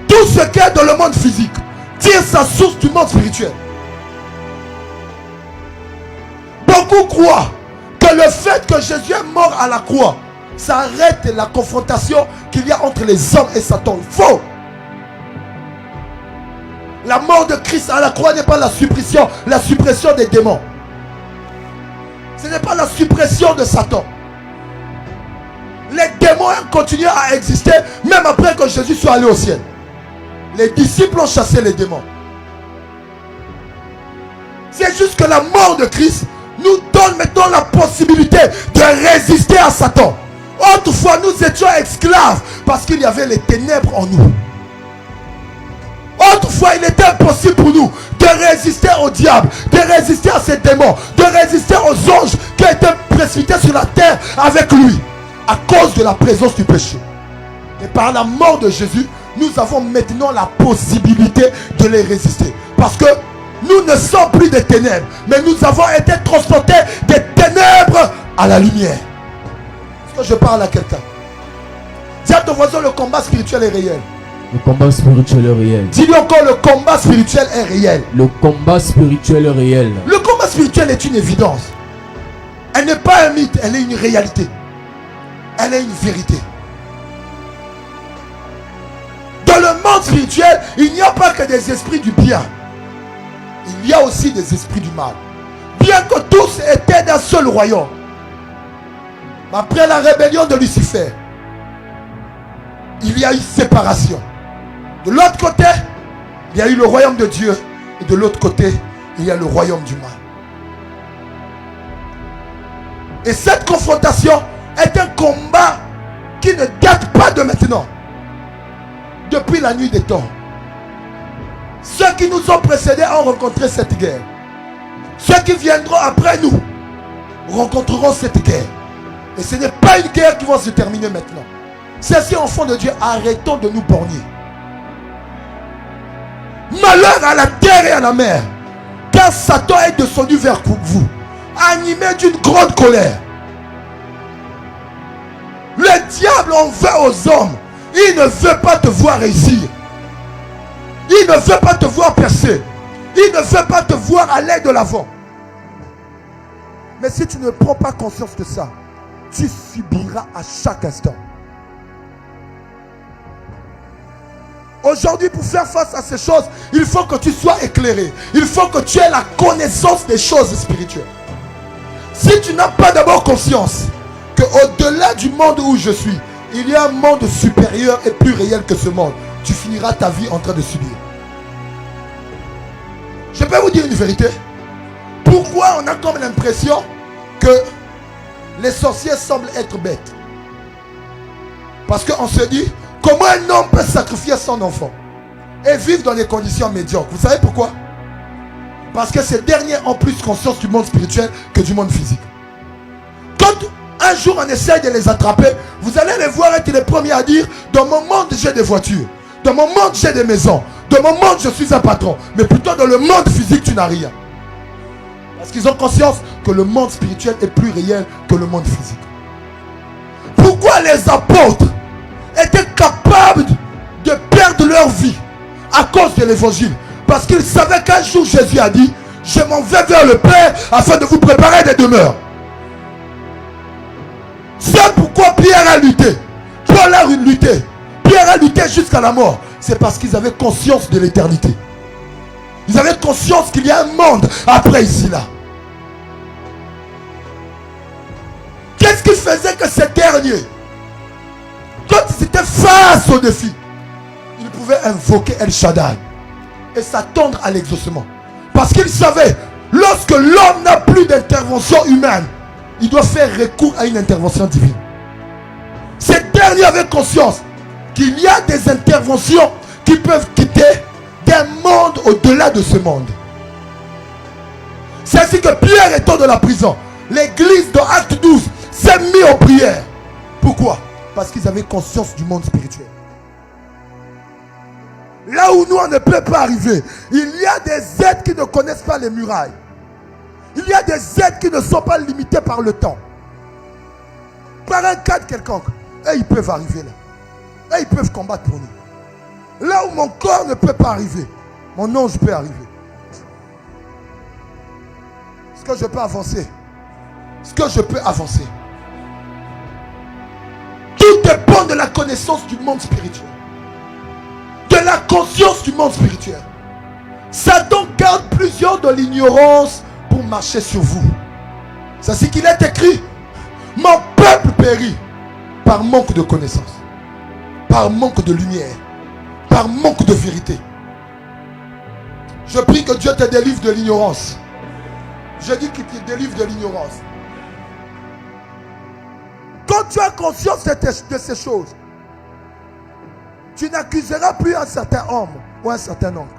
Tout ce qui est dans le monde physique tire sa source du monde spirituel. Beaucoup croient que le fait que Jésus est mort à la croix, ça arrête la confrontation qu'il y a entre les hommes et Satan. Faux! La mort de Christ à la croix n'est pas la suppression des démons. Ce n'est pas la suppression de Satan. Les démons ont continué à exister même après que Jésus soit allé au ciel. Les disciples ont chassé les démons. C'est juste que la mort de Christ nous donne maintenant la possibilité de résister à Satan. Autrefois, nous étions esclaves parce qu'il y avait les ténèbres en nous. Autrefois, il était impossible pour nous de résister au diable, de résister à ces démons, de résister aux anges qui étaient précipités sur la terre avec lui à cause de la présence du péché. Et par la mort de Jésus, nous avons maintenant la possibilité de les résister. Parce que nous ne sommes plus des ténèbres, mais nous avons été transportés des ténèbres à la lumière. Est-ce que je parle à quelqu'un? Dis à ton voisin, le combat spirituel est réel. Le combat spirituel est réel. Dis-lui encore, le combat spirituel est réel. Le combat spirituel est réel. Le combat spirituel est une évidence. Elle n'est pas un mythe, elle est une réalité. Elle est une vérité. Dans le monde spirituel, il n'y a pas que des esprits du bien. Il y a aussi des esprits du mal. Bien que tous étaient d'un seul royaume. Après la rébellion de Lucifer, il y a eu séparation. De l'autre côté, il y a eu le royaume de Dieu. Et de l'autre côté, il y a le royaume du mal. Et cette confrontation est un combat qui ne date pas de maintenant. Depuis la nuit des temps. Ceux qui nous ont précédés ont rencontré cette guerre. Ceux qui viendront après nous rencontreront cette guerre. Et ce n'est pas une guerre qui va se terminer maintenant. Ces enfants de Dieu, arrêtons de nous borner. Malheur à la terre et à la mer, car Satan est descendu vers vous, animé d'une grande colère. Le diable en veut aux hommes. Il ne veut pas te voir réussir. Il ne veut pas te voir percer. Il ne veut pas te voir aller de l'avant. Mais si tu ne prends pas conscience de ça, tu subiras à chaque instant. Aujourd'hui, pour faire face à ces choses, il faut que tu sois éclairé. Il faut que tu aies la connaissance des choses spirituelles. Si tu n'as pas d'abord conscience qu'au-delà du monde où je suis, il y a un monde supérieur et plus réel que ce monde, tu finiras ta vie en train de subir. Je peux vous dire une vérité. Pourquoi on a comme l'impression que les sorciers semblent être bêtes? Parce qu'on se dit, comment un homme peut sacrifier son enfant et vivre dans des conditions médiocres? Vous savez pourquoi? Parce que ces derniers ont plus conscience du monde spirituel que du monde physique. Quand un jour on essaye de les attraper, vous allez les voir être les premiers à dire: dans mon monde j'ai des voitures, dans mon monde j'ai des maisons, dans mon monde je suis un patron. Mais plutôt dans le monde physique tu n'as rien. Parce qu'ils ont conscience que le monde spirituel est plus réel que le monde physique. Pourquoi les apôtres étaient capables de perdre leur vie à cause de l'évangile? Parce qu'ils savaient qu'un jour Jésus a dit: je m'en vais vers le Père afin de vous préparer des demeures. C'est pourquoi Pierre a lutté, Paul a lutté, Pierre a lutté jusqu'à la mort. C'est parce qu'ils avaient conscience de l'éternité. Ils avaient conscience qu'il y a un monde après ici-là. Qu'est-ce qui faisait que ces derniers, quand ils étaient face au défi, ils pouvaient invoquer El Shaddai et s'attendre à l'exaucement? Parce qu'ils savaient, lorsque l'homme n'a plus d'intervention humaine, il doit faire recours à une intervention divine. Ces derniers avaient conscience qu'il y a des interventions qui peuvent quitter d'un monde au-delà de ce monde. C'est ainsi que Pierre étant de la prison, l'église de Acte 12 s'est mise en prière. Pourquoi? Parce qu'ils avaient conscience du monde spirituel. Là où nous on ne peut pas arriver, il y a des êtres qui ne connaissent pas les murailles. Il y a des êtres qui ne sont pas limités par le temps, par un cadre quelconque. Et ils peuvent arriver là. Et ils peuvent combattre pour nous. Là où mon corps ne peut pas arriver, mon ange peut arriver. Est-ce que je peux avancer? Est-ce que je peux avancer? Tout dépend de la connaissance du monde spirituel, de la conscience du monde spirituel. Satan garde plusieurs de l'ignorance pour marcher sur vous. C'est ce qu'il est écrit: mon peuple périt par manque de connaissance, par manque de lumière, par manque de vérité. Je prie que Dieu te délivre de l'ignorance. Je dis qu'il te délivre de l'ignorance. Quand tu as conscience de ces choses, tu n'accuseras plus un certain homme ou un certain oncle.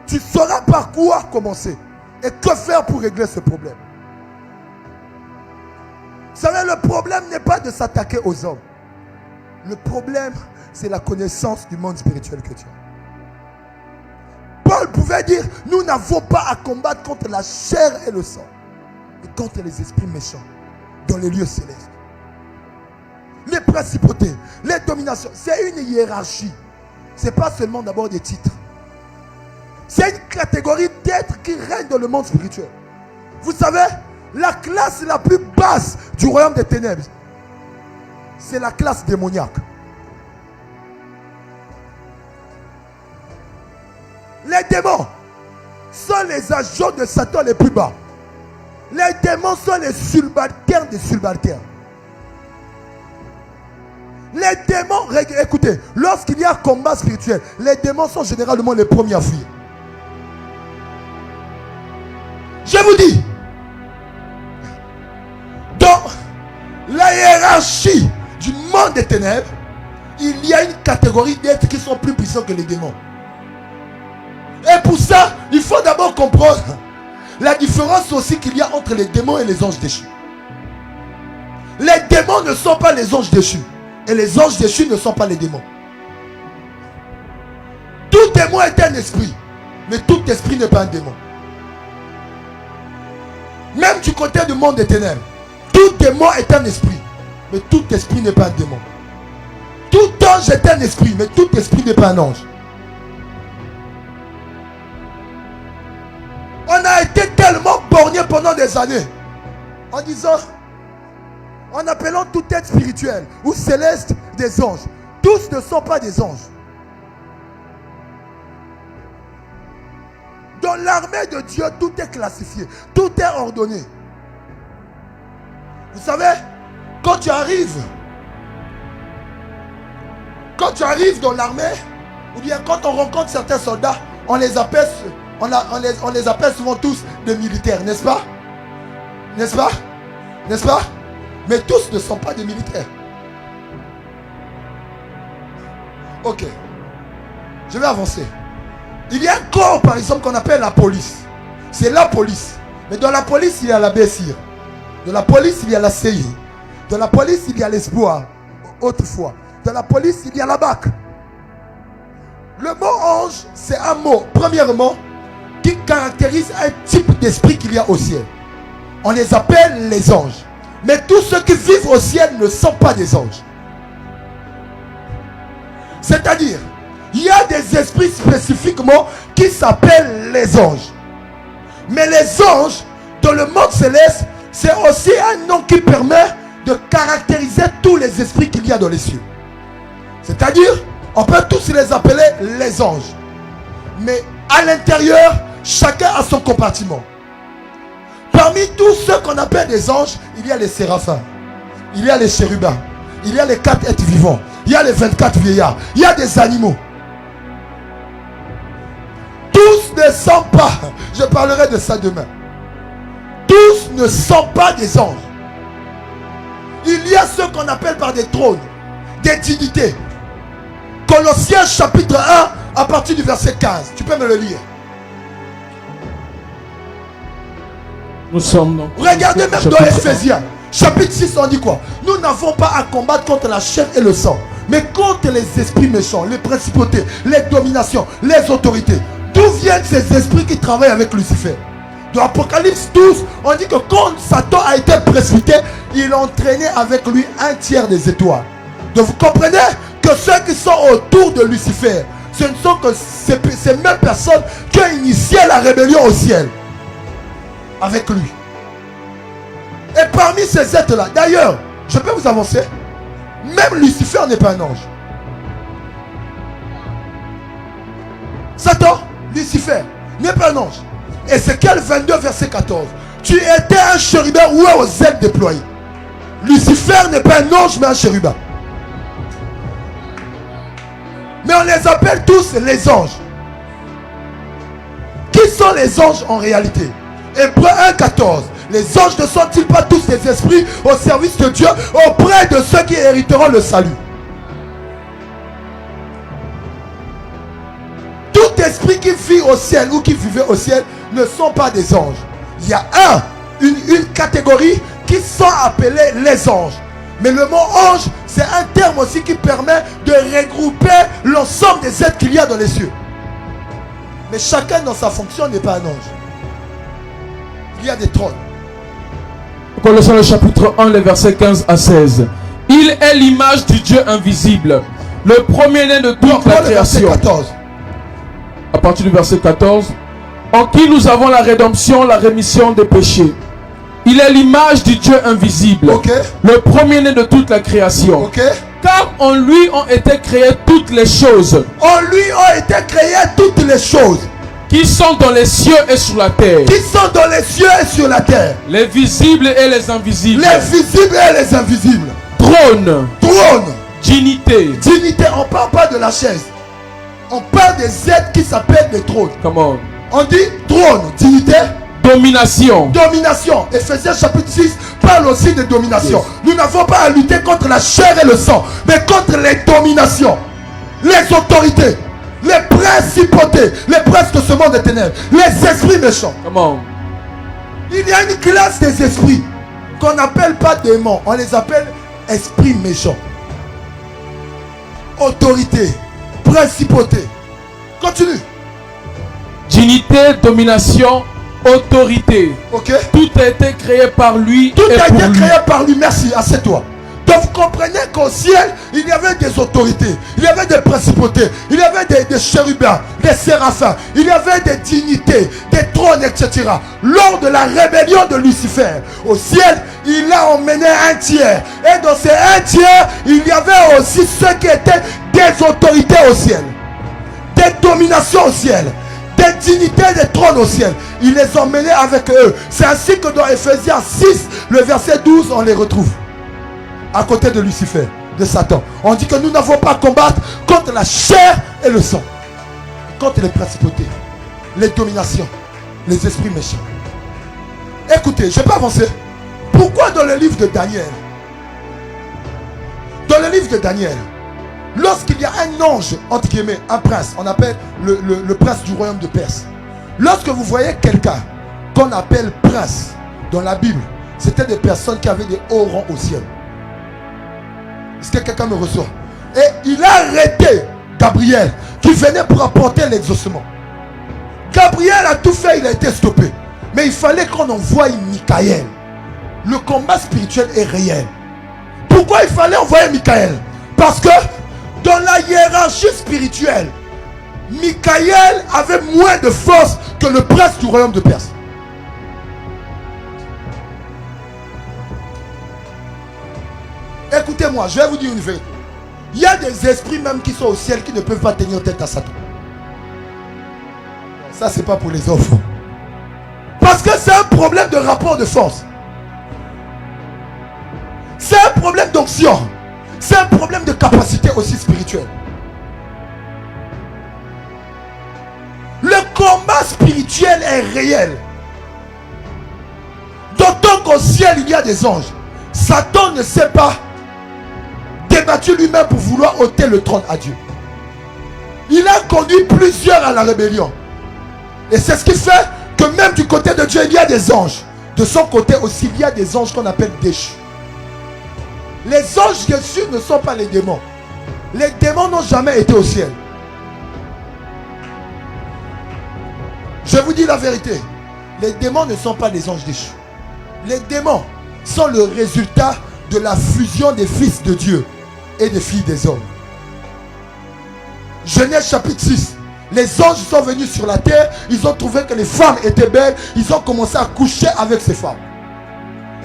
Tu sauras par quoi commencer et que faire pour régler ce problème. Vous savez, le problème n'est pas de s'attaquer aux hommes. Le problème, c'est la connaissance du monde spirituel que tu as. Paul pouvait dire: nous n'avons pas à combattre contre la chair et le sang, mais contre les esprits méchants dans les lieux célestes. Les principautés, les dominations, c'est une hiérarchie. Ce n'est pas seulement d'abord des titres. C'est une catégorie d'êtres qui règnent dans le monde spirituel. Vous savez, la classe la plus basse du royaume des ténèbres, c'est la classe démoniaque. Les démons sont les agents de Satan les plus bas. Les démons sont les subalternes des subalternes. Les démons, écoutez, lorsqu'il y a combat spirituel, les démons sont généralement les premiers à fuir. Je vous dis, dans la hiérarchie du monde des ténèbres, il y a une catégorie d'êtres qui sont plus puissants que les démons. Et pour ça, il faut d'abord comprendre la différence aussi qu'il y a entre les démons et les anges déchus. Les démons ne sont pas les anges déchus. Et les anges déchus ne sont pas les démons. Tout démon est un esprit. Mais tout esprit n'est pas un démon. Même du côté du monde des ténèbres, tout démon est un esprit. Mais tout esprit n'est pas un démon. Tout ange est un esprit. Mais tout esprit n'est pas un ange. On a été tellement borgnés pendant des années en disant, en appelant tout être spirituel ou céleste des anges. Tous ne sont pas des anges. Dans l'armée de Dieu, tout est classifié, tout est ordonné. Vous savez, quand tu arrives dans l'armée, ou bien quand on rencontre certains soldats, on les appelle souvent tous des militaires, n'est-ce pas? N'est-ce pas? N'est-ce pas? Mais tous ne sont pas des militaires. Ok. Je vais avancer. Il y a un corps, par exemple, qu'on appelle la police. C'est la police. Mais dans la police, il y a la BSIR. Dans la police, il y a la CI. Dans la police, il y a l'espoir. Autrefois. Dans la police, il y a la BAC. Le mot ange, c'est un mot, premièrement, qui caractérise un type d'esprit qu'il y a au ciel. On les appelle les anges. Mais tous ceux qui vivent au ciel ne sont pas des anges. C'est-à-dire, il y a des esprits spécifiquement qui s'appellent les anges. Mais les anges, dans le monde céleste, c'est aussi un nom qui permet de caractériser tous les esprits qu'il y a dans les cieux. C'est-à-dire, on peut tous les appeler les anges. Mais à l'intérieur, chacun a son compartiment. Parmi tous ceux qu'on appelle des anges, il y a les séraphins, il y a les chérubins, il y a les 4 êtres vivants, il y a les 24 vieillards, il y a des animaux. Tous ne sont pas, je parlerai de ça demain, tous ne sont pas des anges. Il y a ceux qu'on appelle par des trônes, des dignités. Colossiens chapitre 1 à partir du verset 15. Tu peux me le lire. Nous sommes donc... Regardez même dans Ephésiens chapitre 6, on dit quoi? Nous n'avons pas à combattre contre la chair et le sang, mais contre les esprits méchants, les principautés, les dominations, les autorités. D'où viennent ces esprits qui travaillent avec Lucifer? Dans Apocalypse 12, on dit que quand Satan a été précipité, il entraînait avec lui un tiers des étoiles. Donc vous comprenez que ceux qui sont autour de Lucifer, ce ne sont que ces mêmes personnes qui ont initié la rébellion au ciel avec lui. Et parmi ces êtres-là, d'ailleurs, je peux vous avancer, même Lucifer n'est pas un ange. Satan, Lucifer, n'est pas un ange. Ézéchiel 22, verset 14. Tu étais un chérubin ou aux ailes déployées. Lucifer n'est pas un ange, mais un chérubin. Mais on les appelle tous les anges. Qui sont les anges en réalité? Hébreux 1, 14. Les anges ne sont-ils pas tous des esprits au service de Dieu auprès de ceux qui hériteront le salut? Tout esprit qui vit au ciel ou qui vivait au ciel ne sont pas des anges. Il y a une catégorie qui sont appelés les anges. Mais le mot ange, c'est un terme aussi qui permet de regrouper l'ensemble des êtres qu'il y a dans les cieux. Mais chacun dans sa fonction n'est pas un ange. Il y a des trônes. Colossiens le chapitre 1, les versets 15 à 16. Il est l'image du Dieu invisible, le premier-né de toute la création. À partir du verset 14. En qui nous avons la rédemption, la rémission des péchés. Il est l'image du Dieu invisible, le premier-né de toute la création. Car en lui ont été créées toutes les choses. En lui ont été créées toutes les choses. Qui sont dans les cieux et sur la terre. Qui sont dans les cieux et sur la terre. Les visibles et les invisibles. Les visibles et les invisibles. Trône. Trône. Dignité. Dignité, on ne parle pas de la chaise. On parle des êtres qui s'appellent des trônes. Come on. On dit trône, dignité. Domination. Domination. Ephésiens chapitre 6 parle aussi de domination. Yes. Nous n'avons pas à lutter contre la chair et le sang, mais contre les dominations, les autorités, les principautés, les princes de ce monde des ténèbres, les esprits méchants. Come on. Il y a une classe des esprits qu'on n'appelle pas démons, on les appelle esprits méchants. Autorité, principauté. Continue. Dignité, domination, autorité. Tout a été créé par lui. Tout a été créé par lui. Merci, assieds-toi. Donc vous comprenez qu'au ciel, il y avait des autorités, il y avait des principautés, il y avait des chérubins, des séraphins, il y avait des dignités, des trônes, etc. Lors de la rébellion de Lucifer, au ciel, il a emmené un tiers. Et dans ces un tiers, il y avait aussi ceux qui étaient des autorités au ciel, des dominations au ciel, des dignités, des trônes au ciel. Il les a emmenés avec eux. C'est ainsi que dans Ephésiens 6, le verset 12, on les retrouve. À côté de Lucifer, de Satan. On dit que nous n'avons pas à combattre contre la chair et le sang. Contre les principautés, les dominations, les esprits méchants. Écoutez, je ne vais pas avancer. Pourquoi dans le livre de Daniel, lorsqu'il y a un ange, entre guillemets, un prince, on appelle le prince du royaume de Perse. Lorsque vous voyez quelqu'un qu'on appelle prince dans la Bible, c'était des personnes qui avaient des hauts rangs au ciel. Est-ce que quelqu'un me reçoit? Et il a arrêté Gabriel qui venait pour apporter l'exaucement. Gabriel a tout fait, il a été stoppé. Mais il fallait qu'on envoie Michael. Le combat spirituel est réel. Pourquoi il fallait envoyer Michael? Parce que dans la hiérarchie spirituelle, Michael avait moins de force que le prince du royaume de Perse. Écoutez-moi, je vais vous dire une vérité. Il y a des esprits même qui sont au ciel qui ne peuvent pas tenir tête à Satan. Ça, c'est pas pour les enfants. Parce que c'est un problème de rapport de force. C'est un problème d'onction. C'est un problème de capacité aussi spirituelle. Le combat spirituel est réel. D'autant qu'au ciel, il y a des anges. Satan ne s'est pas débattu lui-même pour vouloir ôter le trône à Dieu. Il a conduit plusieurs à la rébellion. Et c'est ce qui fait que même du côté de Dieu, il y a des anges. De son côté aussi, il y a des anges qu'on appelle déchus. Les anges déchus ne sont pas les démons. Les démons n'ont jamais été au ciel. Je vous dis la vérité. Les démons ne sont pas des anges déchus. Les démons sont le résultat de la fusion des fils de Dieu et des filles des hommes. Genèse chapitre 6. Les anges sont venus sur la terre. Ils ont trouvé que les femmes étaient belles. Ils ont commencé à coucher avec ces femmes.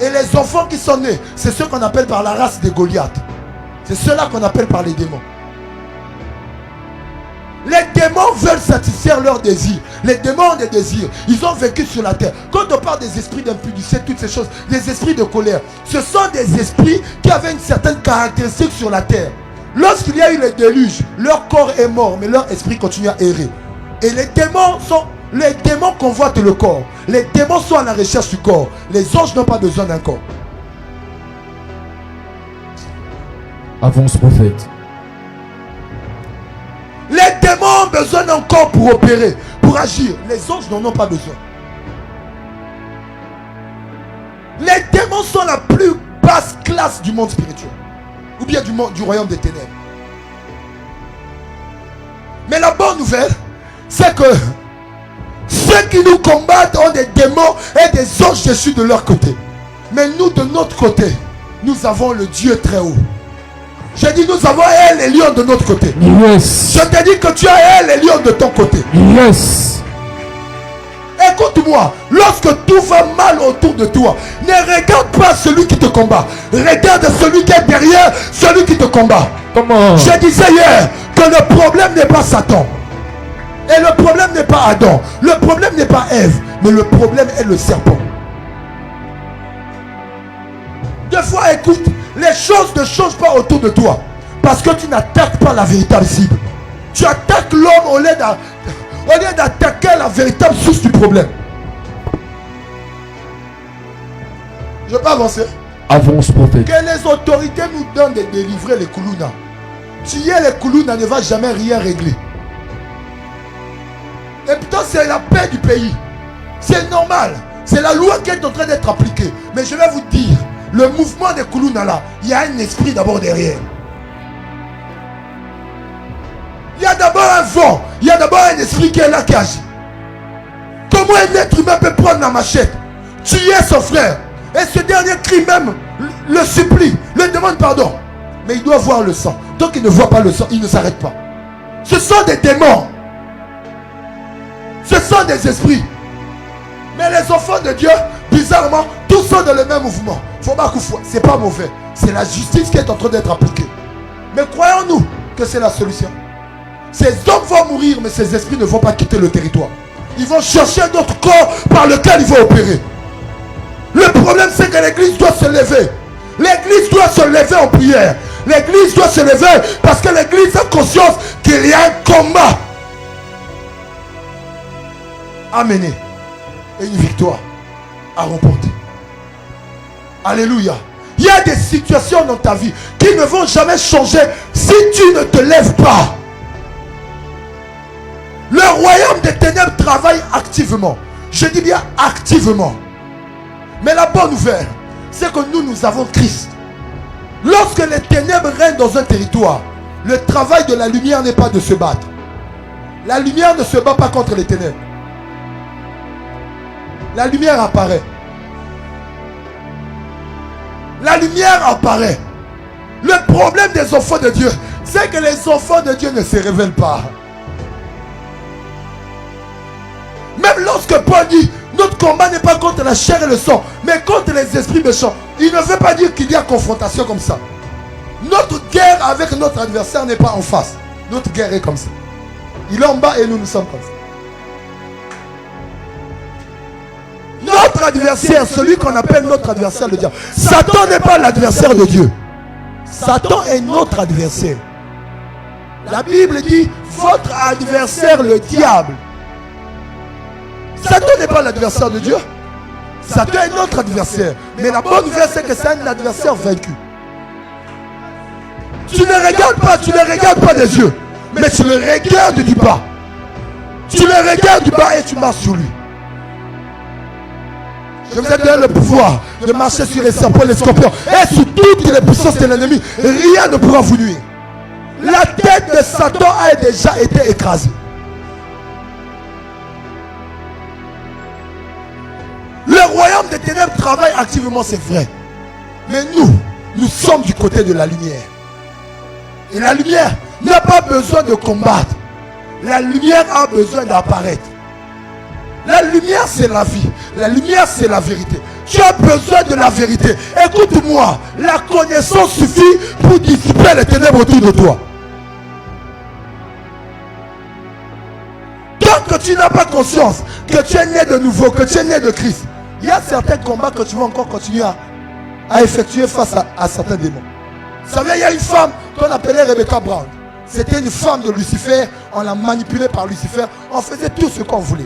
Et les enfants qui sont nés, c'est ceux qu'on appelle par la race de Goliath. C'est ceux-là qu'on appelle par les démons. Les démons veulent satisfaire leurs désirs. Les démons ont des désirs. Ils ont vécu sur la terre. Quand on parle des esprits d'impudicité, toutes ces choses, des esprits de colère, ce sont des esprits qui avaient une certaine caractéristique sur la terre. Lorsqu'il y a eu le déluge, leur corps est mort, mais leur esprit continue à errer. Et les démons convoitent le corps. Les démons sont à la recherche du corps. Les anges n'ont pas besoin d'un corps. Avance, prophète. Les démons ont besoin d'un corps pour opérer, pour agir. Les anges n'en ont pas besoin. Les démons sont la plus basse classe du monde spirituel. Ou bien du royaume des ténèbres. Mais la bonne nouvelle, c'est que ceux qui nous combattent ont des démons et des anges déchus de leur côté. Mais nous, de notre côté, nous avons le Dieu très haut. J'ai dit, nous avons elle et lions de notre côté. Yes. Je t'ai dit que tu as elle et lions de ton côté. Yes. Écoute-moi, lorsque tout va mal autour de toi, ne regarde pas celui qui te combat. Regarde celui qui est derrière celui qui te combat. Comment? Je disais hier que le problème n'est pas Satan. Et le problème n'est pas Adam. Le problème n'est pas Ève. Mais le problème est le serpent. Des fois, écoute, les choses ne changent pas autour de toi. Parce que tu n'attaques pas la véritable cible. Tu attaques l'homme au lieu d'attaquer la véritable source du problème. Je peux avancer? Avance, prophète. Que les autorités nous donnent de délivrer les Koulouna. Tuer les Koulouna ne va jamais rien régler. Et putain, c'est la paix du pays. C'est normal. C'est la loi qui est en train d'être appliquée. Mais je vais vous dire, le mouvement des Koulouna là, il y a un esprit d'abord derrière. Il y a d'abord un vent. Il y a d'abord un esprit qui est là, qui agit. Comment un être humain peut prendre la machette, tuer son frère, et ce dernier crie même, le supplie, le demande pardon. Mais il doit voir le sang. Donc il ne voit pas le sang, il ne s'arrête pas. Ce sont des démons. Ce sont des esprits. Mais les enfants de Dieu, bizarrement, tous sont dans le même mouvement. C'est pas mauvais. C'est la justice qui est en train d'être appliquée. Mais croyons-nous que c'est la solution. Ces hommes vont mourir, mais ces esprits ne vont pas quitter le territoire. Ils vont chercher d'autres corps par lesquels ils vont opérer. Le problème, c'est que l'église doit se lever. L'église doit se lever en prière. L'église doit se lever parce que l'église a conscience qu'il y a un combat à mener et une victoire à remporter. Alléluia. Il y a des situations dans ta vie qui ne vont jamais changer si tu ne te lèves pas, le royaume des ténèbres travaille activement. Je dis bien activement. Mais la bonne nouvelle, c'est que nous avons Christ. Lorsque les ténèbres règnent dans un territoire, le travail de la lumière n'est pas de se battre. La lumière ne se bat pas contre les ténèbres. La lumière apparaît. La lumière apparaît. Le problème des enfants de Dieu, c'est que les enfants de Dieu ne se révèlent pas. Même lorsque Paul dit, notre combat n'est pas contre la chair et le sang, mais contre les esprits méchants. Il ne veut pas dire qu'il y a confrontation comme ça. Notre guerre avec notre adversaire n'est pas en face. Notre guerre est comme ça. Il est en bas et nous sommes comme ça. Notre adversaire, celui qu'on appelle notre adversaire, le diable. Satan n'est pas l'adversaire de Dieu. Satan est notre adversaire. La Bible dit, votre adversaire, le diable. Satan n'est pas l'adversaire de Dieu. Satan est notre adversaire. Mais la bonne nouvelle, c'est que c'est un adversaire vaincu. Tu ne regardes pas des yeux, mais tu le regardes du bas. Tu le regardes du bas et tu marches sur lui. Je vous ai donné le pouvoir de marcher sur les serpents, les scorpions et sur toutes les puissances de l'ennemi. Rien ne pourra vous nuire. La tête de Satan a déjà été écrasée. Le royaume des ténèbres travaille activement, c'est vrai. Mais nous sommes du côté de la lumière. Et la lumière n'a pas besoin de combattre. La lumière a besoin d'apparaître. La lumière, c'est la vie. La lumière, c'est la vérité. Tu as besoin de la vérité. Écoute-moi, la connaissance suffit pour dissiper les ténèbres autour de toi. Tant que tu n'as pas conscience que tu es né de nouveau, que tu es né de Christ, il y a certains combats que tu vas encore continuer à effectuer face à certains démons. Vous savez, il y a une femme qu'on appelait Rebecca Brown. C'était une femme de Lucifer. On l'a manipulée par Lucifer. On faisait tout ce qu'on voulait.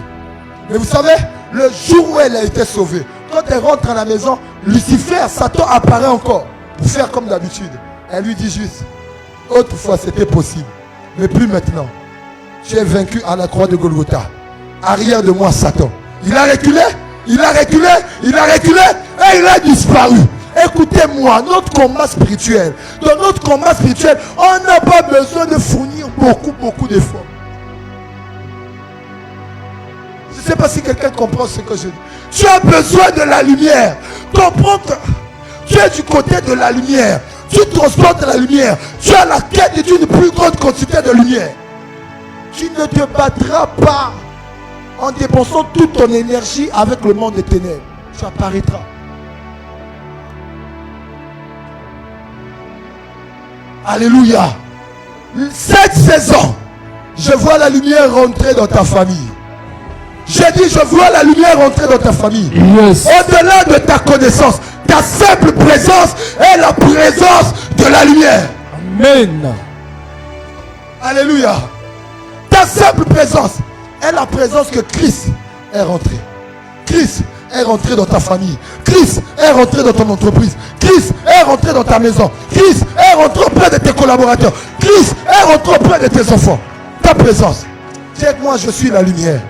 Mais vous savez, le jour où elle a été sauvée, quand elle rentre à la maison, Lucifer, Satan apparaît encore pour faire comme d'habitude. Elle lui dit juste, autrefois c'était possible, mais plus maintenant. Tu es vaincu à la croix de Golgotha. Arrière de moi, Satan. Il a reculé, il a reculé, il a reculé et il a disparu. Écoutez-moi, notre combat spirituel, dans notre combat spirituel, on n'a pas besoin de fournir beaucoup d'efforts. Je ne sais pas si quelqu'un comprend ce que je dis. Tu as besoin de la lumière. Comprends que tu es du côté de la lumière. Tu transportes la lumière. Tu as la quête d'une plus grande quantité de lumière. Tu ne te battras pas en dépensant toute ton énergie avec le monde des ténèbres. Tu apparaîtras. Alléluia. Cette saison, je vois la lumière rentrer dans ta famille. J'ai dit, je vois la lumière entrer dans ta famille. Yes. Au-delà de ta connaissance, ta simple présence est la présence de la lumière. Amen. Alléluia. Ta simple présence est la présence que Christ est rentré. Christ est rentré dans ta famille. Christ est rentré dans ton entreprise. Christ est rentré dans ta maison. Christ est rentré auprès de tes collaborateurs. Christ est rentré auprès de tes enfants. Ta présence. Dis avec moi, je suis la lumière.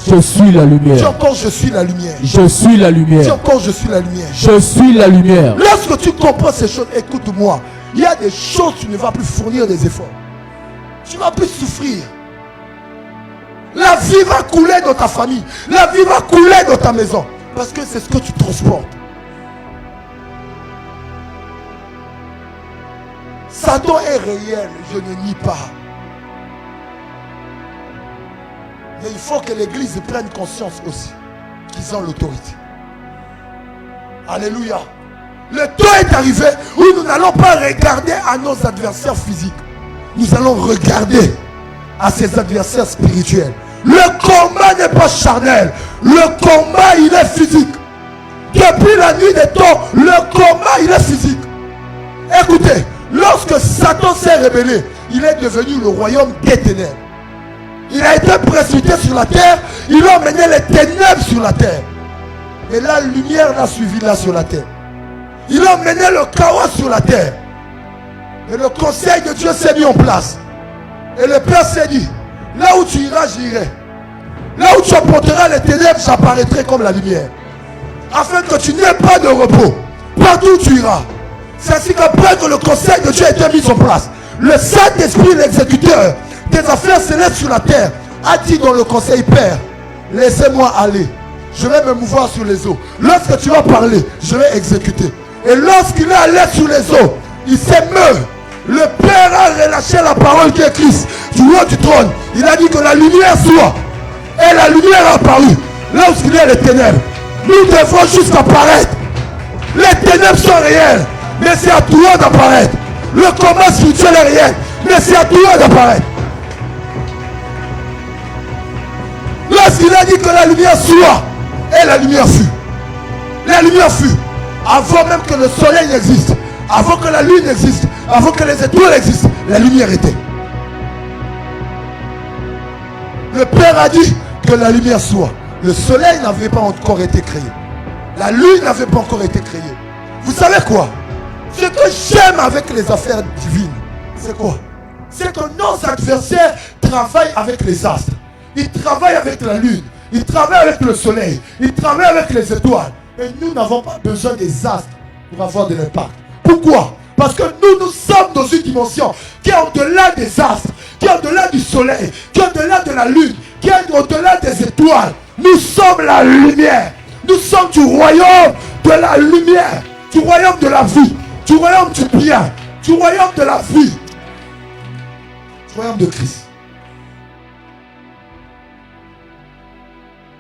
Je suis la lumière. Dis encore, je suis la lumière. Je suis la lumière. Dis encore, je suis la lumière. Je suis la lumière. Lorsque tu comprends ces choses, écoute-moi. Il y a des choses, tu ne vas plus fournir des efforts. Tu ne vas plus souffrir. La vie va couler dans ta famille. La vie va couler dans ta maison. Parce que c'est ce que tu transportes. Satan est réel, je ne nie pas. Mais il faut que l'église prenne conscience aussi qu'ils ont l'autorité. Alléluia. Le temps est arrivé où nous n'allons pas regarder à nos adversaires physiques. Nous allons regarder à ses adversaires spirituels. Le combat n'est pas charnel. Le combat, il est physique. Depuis la nuit des temps, le combat, il est physique. Écoutez, lorsque Satan s'est rebellé, il est devenu le royaume des ténèbres. Il a été précipité sur la terre. Il a emmené les ténèbres sur la terre. Mais la lumière l'a suivi là sur la terre. Il a emmené le chaos sur la terre. Et le conseil de Dieu s'est mis en place. Et le Père s'est dit, là où tu iras, j'irai. Là où tu apporteras les ténèbres, j'apparaîtrai comme la lumière. Afin que tu n'aies pas de repos. Partout où tu iras. C'est ainsi qu'après que le conseil de Dieu a été mis en place, le Saint-Esprit, l'exécuteur des affaires célestes sur la terre, a dit dans le conseil, Père, laissez-moi aller. Je vais me mouvoir sur les eaux. Lorsque tu vas parler, je vais exécuter. Et lorsqu'il est allé sur les eaux, il s'émeut. Le Père a relâché la parole qui est Christ du haut du trône. Il a dit que la lumière soit. Et la lumière a apparu. Lorsqu'il y a les ténèbres, nous devons juste apparaître. Les ténèbres sont réelles, mais c'est à toi d'apparaître. Le combat spirituel est réel, mais c'est à toi d'apparaître. Lorsqu'il a dit que la lumière soit, et la lumière fut. La lumière fut. Avant même que le soleil n'existe, avant que la lune existe, avant que les étoiles existent, la lumière était. Le Père a dit que la lumière soit. Le soleil n'avait pas encore été créé. La lune n'avait pas encore été créée. Vous savez quoi? Ce que j'aime avec les affaires divines, c'est quoi? C'est que nos adversaires travaillent avec les astres. Ils travaillent avec la lune. Ils travaillent avec le soleil. Ils travaillent avec les étoiles. Et nous n'avons pas besoin des astres pour avoir de l'impact. Pourquoi? Parce que nous sommes dans une dimension qui est au-delà des astres, qui est au-delà du soleil, qui est au-delà de la lune, qui est au-delà des étoiles. Nous sommes la lumière. Nous sommes du royaume de la lumière, du royaume de la vie, du royaume du bien, du royaume de la vie, du royaume de Christ.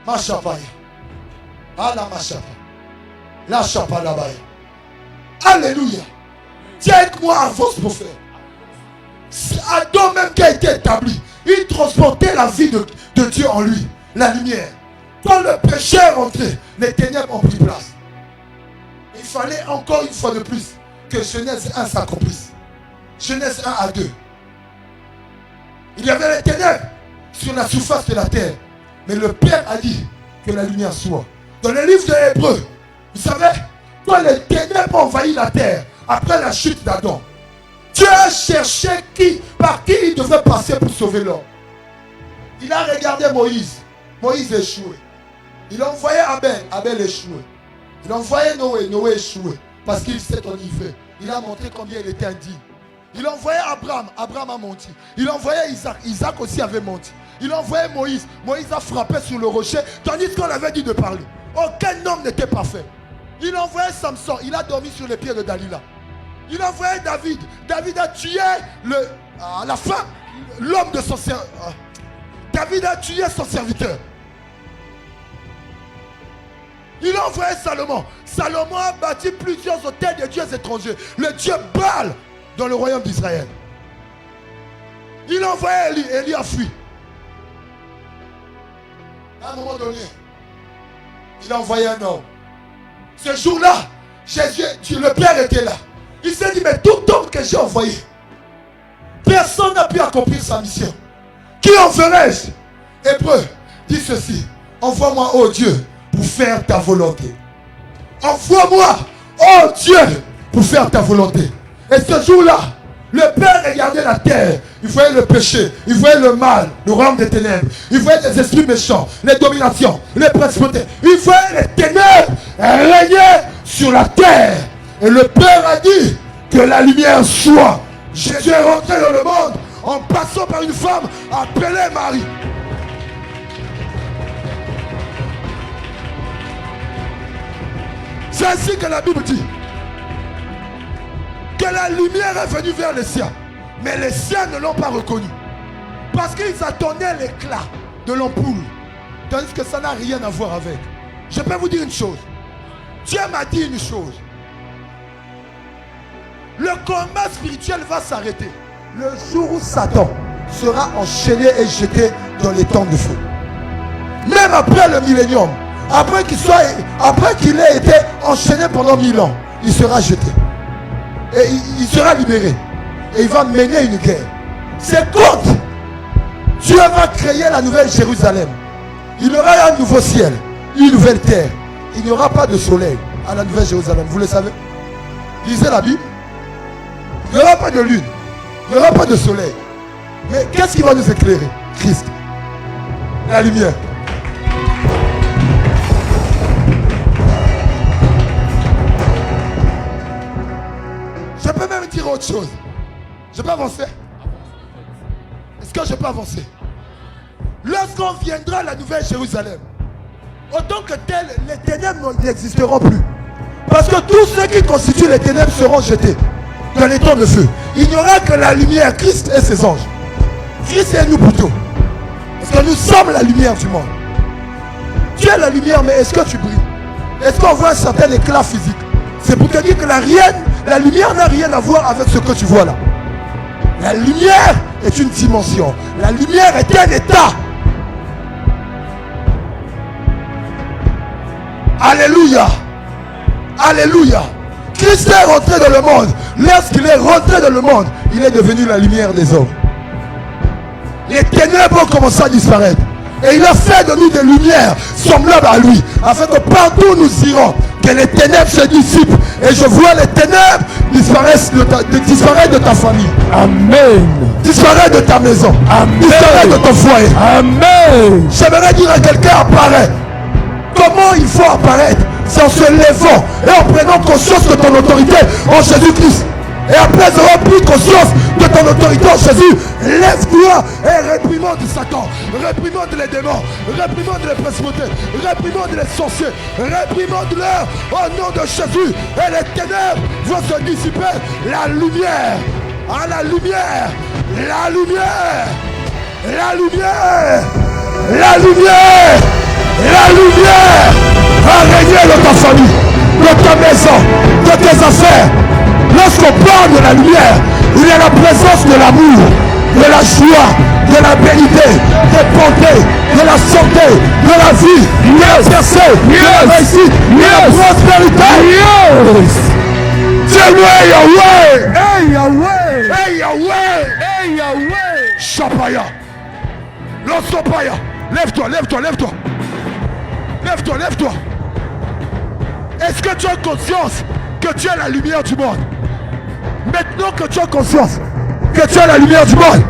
Machapaya. Ala machapa. La chapa là-bas. Alléluia. Tiens avec moi, avance pour faire. Adam même qui a été établi, il transportait la vie de Dieu en lui, la lumière. Quand le péché est rentré, les ténèbres ont pris place. Il fallait encore une fois de plus que Genèse 1 s'accomplisse. Genèse 1 à 2. Il y avait les ténèbres sur la surface de la terre. Mais le Père a dit que la lumière soit. Dans le livre de l'Hébreu, vous savez, quand les ténèbres ont envahi la terre, après la chute d'Adam, Dieu a cherché par qui il devait passer pour sauver l'homme. Il a regardé Moïse. Moïse échoué. Il a envoyé Abel. Abel échoué. Il a envoyé Noé. Noé échoué. Parce qu'il s'est enivré. Il a montré combien il était indigne. Il a envoyé Abraham. Abraham a menti. Il a envoyé Isaac. Isaac aussi avait menti. Il a envoyé Moïse. Moïse a frappé sur le rocher. Tandis qu'on avait dit de parler. Aucun homme n'était parfait. Il a envoyé Samson. Il a dormi sur les pieds de Dalila. Il a envoyé David. David a tué à la fin l'homme de son serviteur. David a tué son serviteur. Il a envoyé Salomon. Salomon a bâti plusieurs hôtels de dieux étrangers. Le dieu Baal dans le royaume d'Israël. Il a envoyé Élie. Élie a fui. À un moment donné, il a envoyé un homme. Ce jour-là, Jésus, le Père était là. Il s'est dit, mais tout homme que j'ai envoyé, personne n'a pu accomplir sa mission. Qui enverrai-je? Hébreu dit ceci: envoie-moi, ô Dieu, pour faire ta volonté. Envoie-moi, ô Dieu, pour faire ta volonté. Et ce jour-là, le Père regardait la terre. Il voyait le péché, il voyait le mal, le royaume des ténèbres. Il voyait les esprits méchants, les dominations, les principautés. Il voyait les ténèbres régner sur la terre. Et le Père a dit que la lumière soit. Jésus est rentré dans le monde en passant par une femme appelée Marie. C'est ainsi que la Bible dit que la lumière est venue vers les siens, mais les siens ne l'ont pas reconnu parce qu'ils attendaient l'éclat de l'ampoule, tandis que ça n'a rien à voir avec. Je peux vous dire une chose. Dieu m'a dit une chose. Le combat spirituel va s'arrêter le jour où Satan sera enchaîné et jeté dans les temps de feu. Même après le millénium, après qu'il ait été enchaîné pendant 1000 ans, il sera jeté. Et il sera libéré. Et il va mener une guerre. C'est quand Dieu va créer la nouvelle Jérusalem. Il y aura un nouveau ciel, une nouvelle terre. Il n'y aura pas de soleil à la nouvelle Jérusalem. Vous le savez? Lisez la Bible. Il n'y aura pas de lune. Il n'y aura pas de soleil. Mais qu'est-ce qui va nous éclairer? Christ. La lumière. Je peux même dire autre chose. Je peux avancer? Est-ce que je peux avancer? Lorsqu'on viendra à la Nouvelle Jérusalem, autant que tel, les ténèbres n'existeront plus. Parce que tous ceux qui constituent les ténèbres seront jetés dans les temps de feu. Il n'y aura que la lumière, Christ et ses anges. Christ et nous plutôt. Parce que nous sommes la lumière du monde. Tu es la lumière, mais est-ce que tu brilles? Est-ce qu'on voit un certain éclat physique? C'est pour te dire que la lumière n'a rien à voir avec ce que tu vois là. La lumière est une dimension. La lumière est un état. Alléluia. Alléluia. Christ est rentré dans le monde. Lorsqu'il est rentré dans le monde, il est devenu la lumière des hommes. Les ténèbres ont commencé à disparaître. Et il a fait de nous des lumières semblables à lui, afin que partout où nous irons, que les ténèbres se dissipent. Et je vois les ténèbres disparaître de ta famille. Amen. Disparaître de ta maison. Amen. Disparaître de ton foyer. Amen. J'aimerais dire à quelqu'un, apparaît. Comment il faut apparaître? C'est en se levant et en prenant conscience de ton autorité en Jésus-Christ. Et après avoir pris conscience de ton autorité en Jésus, lève-toi et réprimande Satan, réprimande les démons, réprimande les principautés, réprimande les sorciers, réprimande-leur au nom de Jésus. Et les ténèbres vont se dissiper. La lumière, à la lumière, la lumière, la lumière, la lumière, la lumière va régner dans ta famille, dans ta maison, dans tes affaires. Lorsqu'on parle de la lumière, il y a la présence de l'amour, de la joie, de la bénité, des bontés, de la santé, de la vie, de la percée, de la réussite, de la prospérité. Dis-le Yahweh! Hey Yahweh! Hey Yahweh! Hey Yahweh! Chapaya! Lance-toi-paya! Lève-toi, lève-toi, lève-toi! Lève-toi, lève-toi! Est-ce que tu as conscience que tu es la lumière du monde? Maintenant que tu as conscience que tu es la lumière du monde,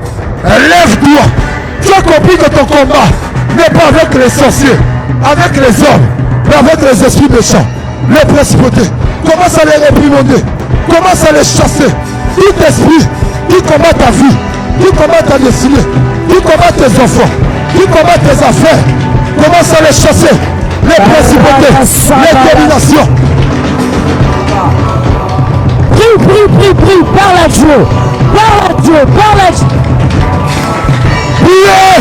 lève-toi. Tu as compris que ton combat n'est pas avec les sorciers, avec les hommes, mais avec les esprits méchants, les principautés. Commence à les réprimander, commence à les chasser. Tout esprit qui combat ta vie, qui combat ta destinée, qui combat tes enfants, qui combat tes affaires, commence à les chasser. Les principautés, les dominations. Prie, parle à Dieu, parle à Dieu. Priez.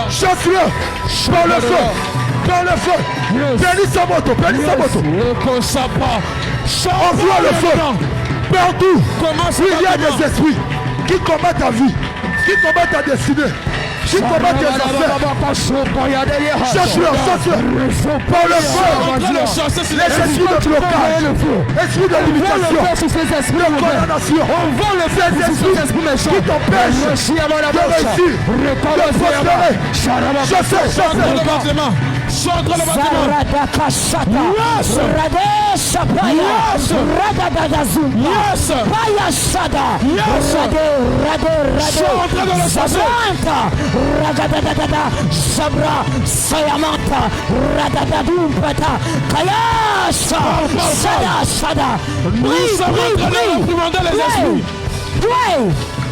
Chasse-le par le feu, par le feu. Bénis sa moto, bénis sa moto. Envoie le feu partout. Il y a des esprits qui combattent ta vie, qui combattent ta destinée, qui combattent tes affaires. Chasse-le par le feu. Les esprits de blocage, esprits de limitation, de condamnation, ces esprits qui t'empêchent de réussir, de prospérer. Chassez. Chante le bâtiment.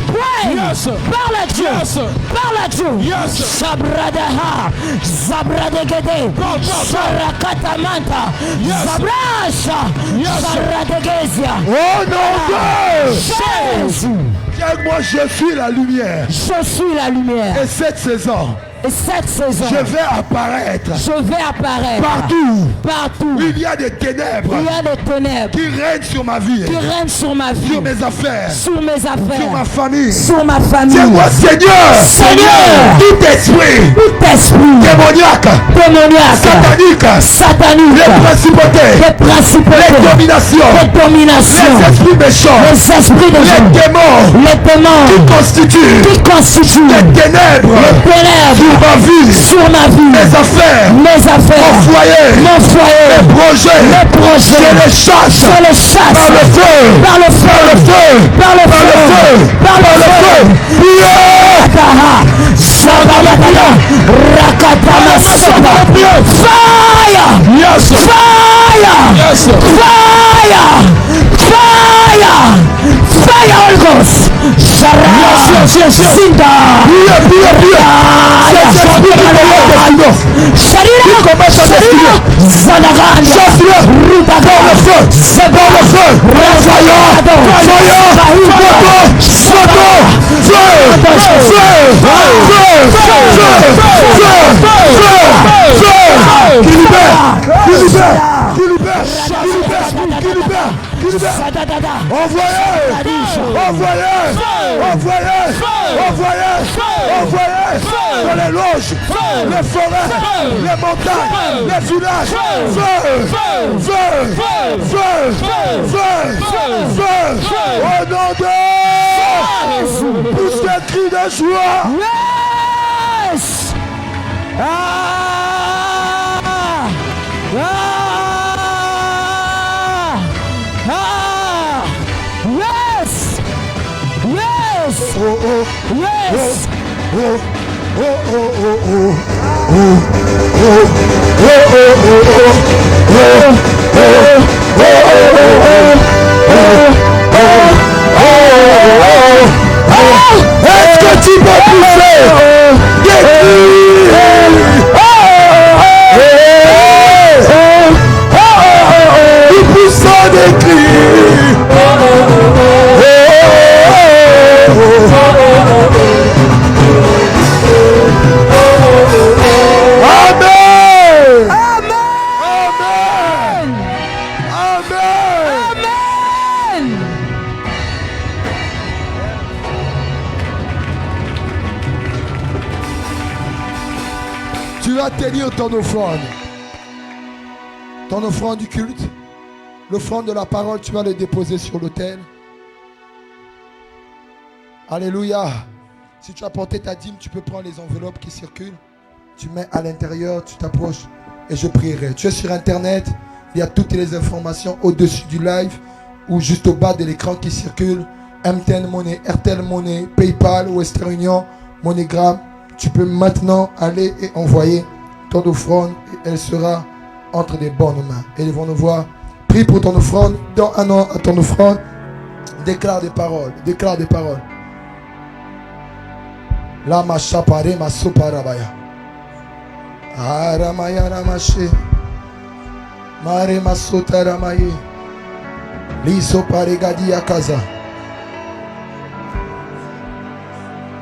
Parle à Dieu. Parle à Dieu. Sabradaha, Zabradegede, Sarakatamanta, Zabrasha, Saradegezia. Oh non, Jésus. moi je suis la lumière. Je suis la lumière. Et cette saison, et cette saison, je vais apparaître. Partout. Il y a des ténèbres. Qui règnent sur ma vie. Sur mes affaires. Sur ma famille. Dis-moi, Seigneur. Tout esprit. Démoniaque. Satanique. Les principautés. Les dominations. Les esprits méchants. Les démons. Qui constituent. Les ténèbres. ma vie, mes affaires, mon foyer, mes projets, je les chasse par le feu, par le feu, par le feu, par le feu. Fire! Yes! Fire! Yes! Fire! Fire! Fire, Holy Ghost! Yes! Sinda! Envoyez dans les loges, les forêts, les montagnes, les villages. Feu. Au nom de Jésus. Pousse des cris de joie. Yes. Est-ce que tu peux pousser des cris? Nous poussons des cris. Tenir ton offrande du culte, l'offrande de la parole, tu vas le déposer sur l'autel. Alléluia. Si tu as porté ta dîme, tu peux prendre les enveloppes qui circulent, tu mets à l'intérieur, tu t'approches et je prierai. Tu es sur internet, il y a toutes les informations au-dessus du live ou juste au bas de l'écran qui circulent. MTN Money, RTL Money, PayPal, Western Union, MoneyGram. Tu peux maintenant aller et envoyer ton offrande et elle sera entre des bonnes mains. Et ils vont nous voir. Prie pour ton offrande. Dans un an à ton offrande. Déclare des paroles. Déclare des paroles. La machapare ma soparabaya. Aramaya ramache. Mare masota ramaye. Liso paregadi akaza.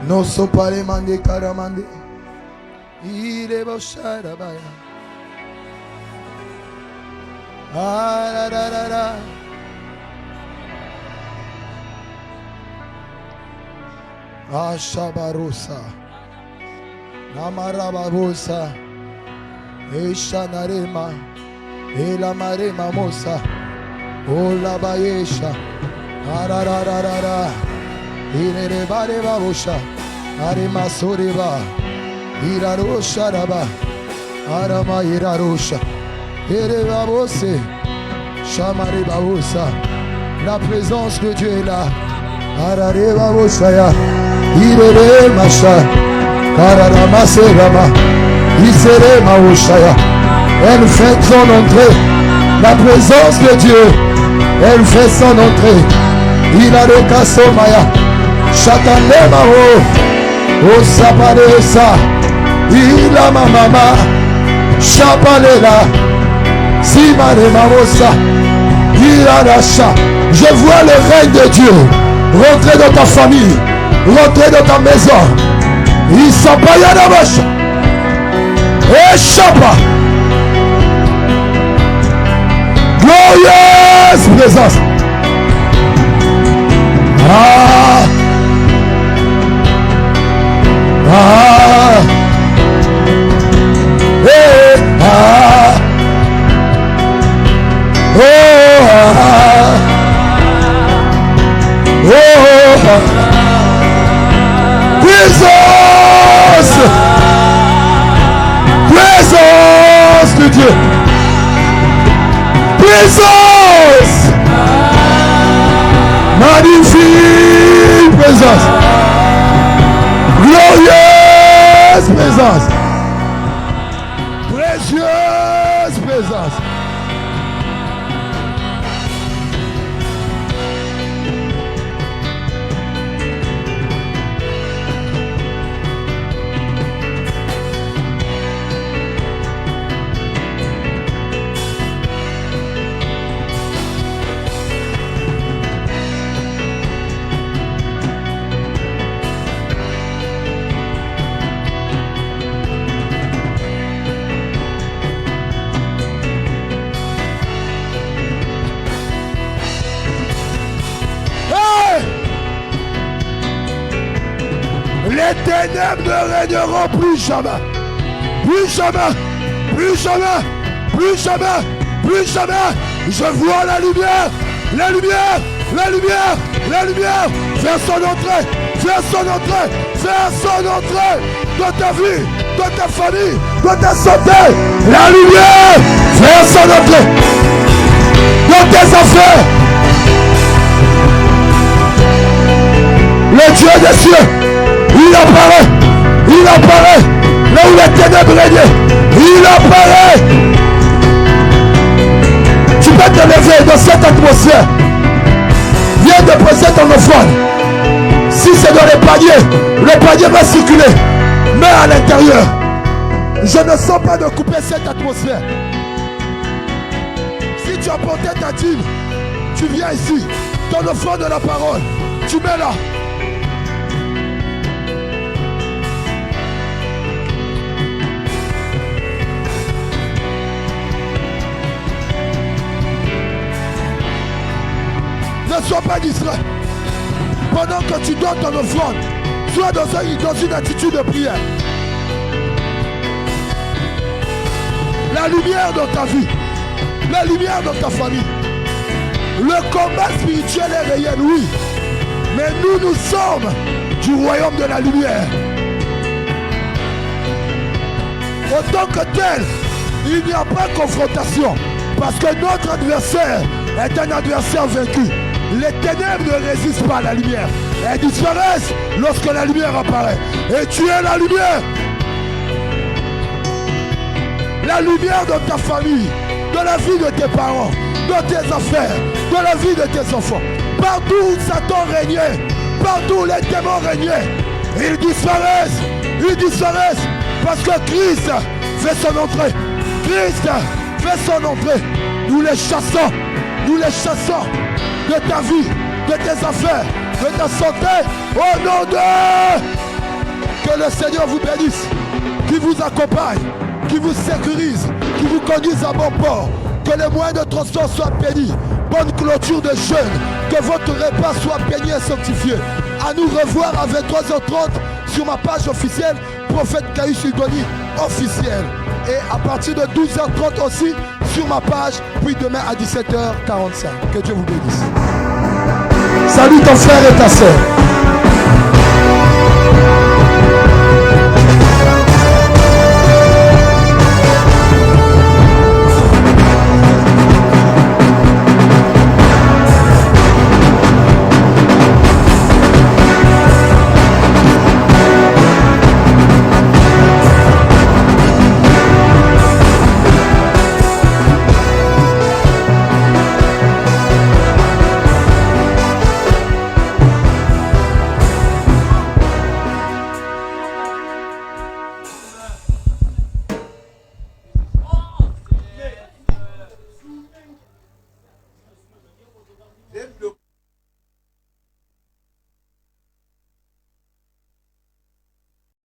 No sopare mande karamande. Irebosharabaya. Ah, da, da, da. Ashabarosa. Namarabarosa. Eshanarema. Elamarema mosa. Ola bayesha. Arararara. Irebare babosha. Arema soreba. Irarosha raba, arama irarosha, erebabose, chamarebabosa. La présence de Dieu est là. Ararebaboshaya, irere masha, kararama serama, isere maoshaya. Elle fait son entrée. La présence de Dieu, elle fait son entrée. Iraroka somaya, chatane mao, osaparesa. Il a ma maman, chapalela, simane mamosa, il a la chat. Je vois le règne de Dieu rentrer dans ta famille, rentrer dans ta maison. Il s'appaya la vache. Et chapa. Glorieuse présence. Ah. Ah. Jesus! Dieu. Présence. Magnifique présence. Glorieuse présence. Précieuse présence. Les ténèbres ne régneront plus jamais. Plus jamais. Plus jamais. Plus jamais. Plus jamais. Je vois la lumière. La lumière. La lumière. La lumière. Faire son entrée. Faire son entrée. Faire son entrée. Dans ta vie. Dans ta famille. Dans ta santé. La lumière. Faire son entrée. Dans tes affaires. Le Dieu des cieux. Il apparaît, là où les ténèbres régnaient, il apparaît. Tu peux te lever dans cette atmosphère. Viens déposer ton offrande. Si c'est dans le panier va circuler. Mais à l'intérieur, je ne sens pas de couper cette atmosphère. Si tu as porté ta dîme, tu viens ici, ton offrande de la parole, tu mets là. Ne sois pas distrait. Pendant que tu donnes ton offrande, sois dans une attitude de prière. La lumière dans ta vie, la lumière dans ta famille. Le combat spirituel est réel, oui. Mais nous sommes du royaume de la lumière. En tant que tel, il n'y a pas de confrontation. Parce que notre adversaire est un adversaire vaincu. Les ténèbres ne résistent pas à la lumière. Elles disparaissent lorsque la lumière apparaît. Et tu es la lumière. La lumière de ta famille, de la vie de tes parents, de tes affaires, de la vie de tes enfants. Partout où Satan régnait, partout où les démons régnaient, ils disparaissent parce que Christ fait son entrée. Christ fait son entrée. Nous les chassons de ta vie, de tes affaires, de ta santé, au nom de... Que le Seigneur vous bénisse, qui vous accompagne, qui vous sécurise, qui vous conduise à bon port, que les moyens de transport soient bénis, bonne clôture de jeûne, que votre repas soit béni et sanctifié. À nous revoir à 23h30 sur ma page officielle, Prophète Caïus Udoni officiel. Et à partir de 12h30 aussi sur ma page, puis demain à 17h45. Que Dieu vous bénisse. Salut ton frère et ta sœur.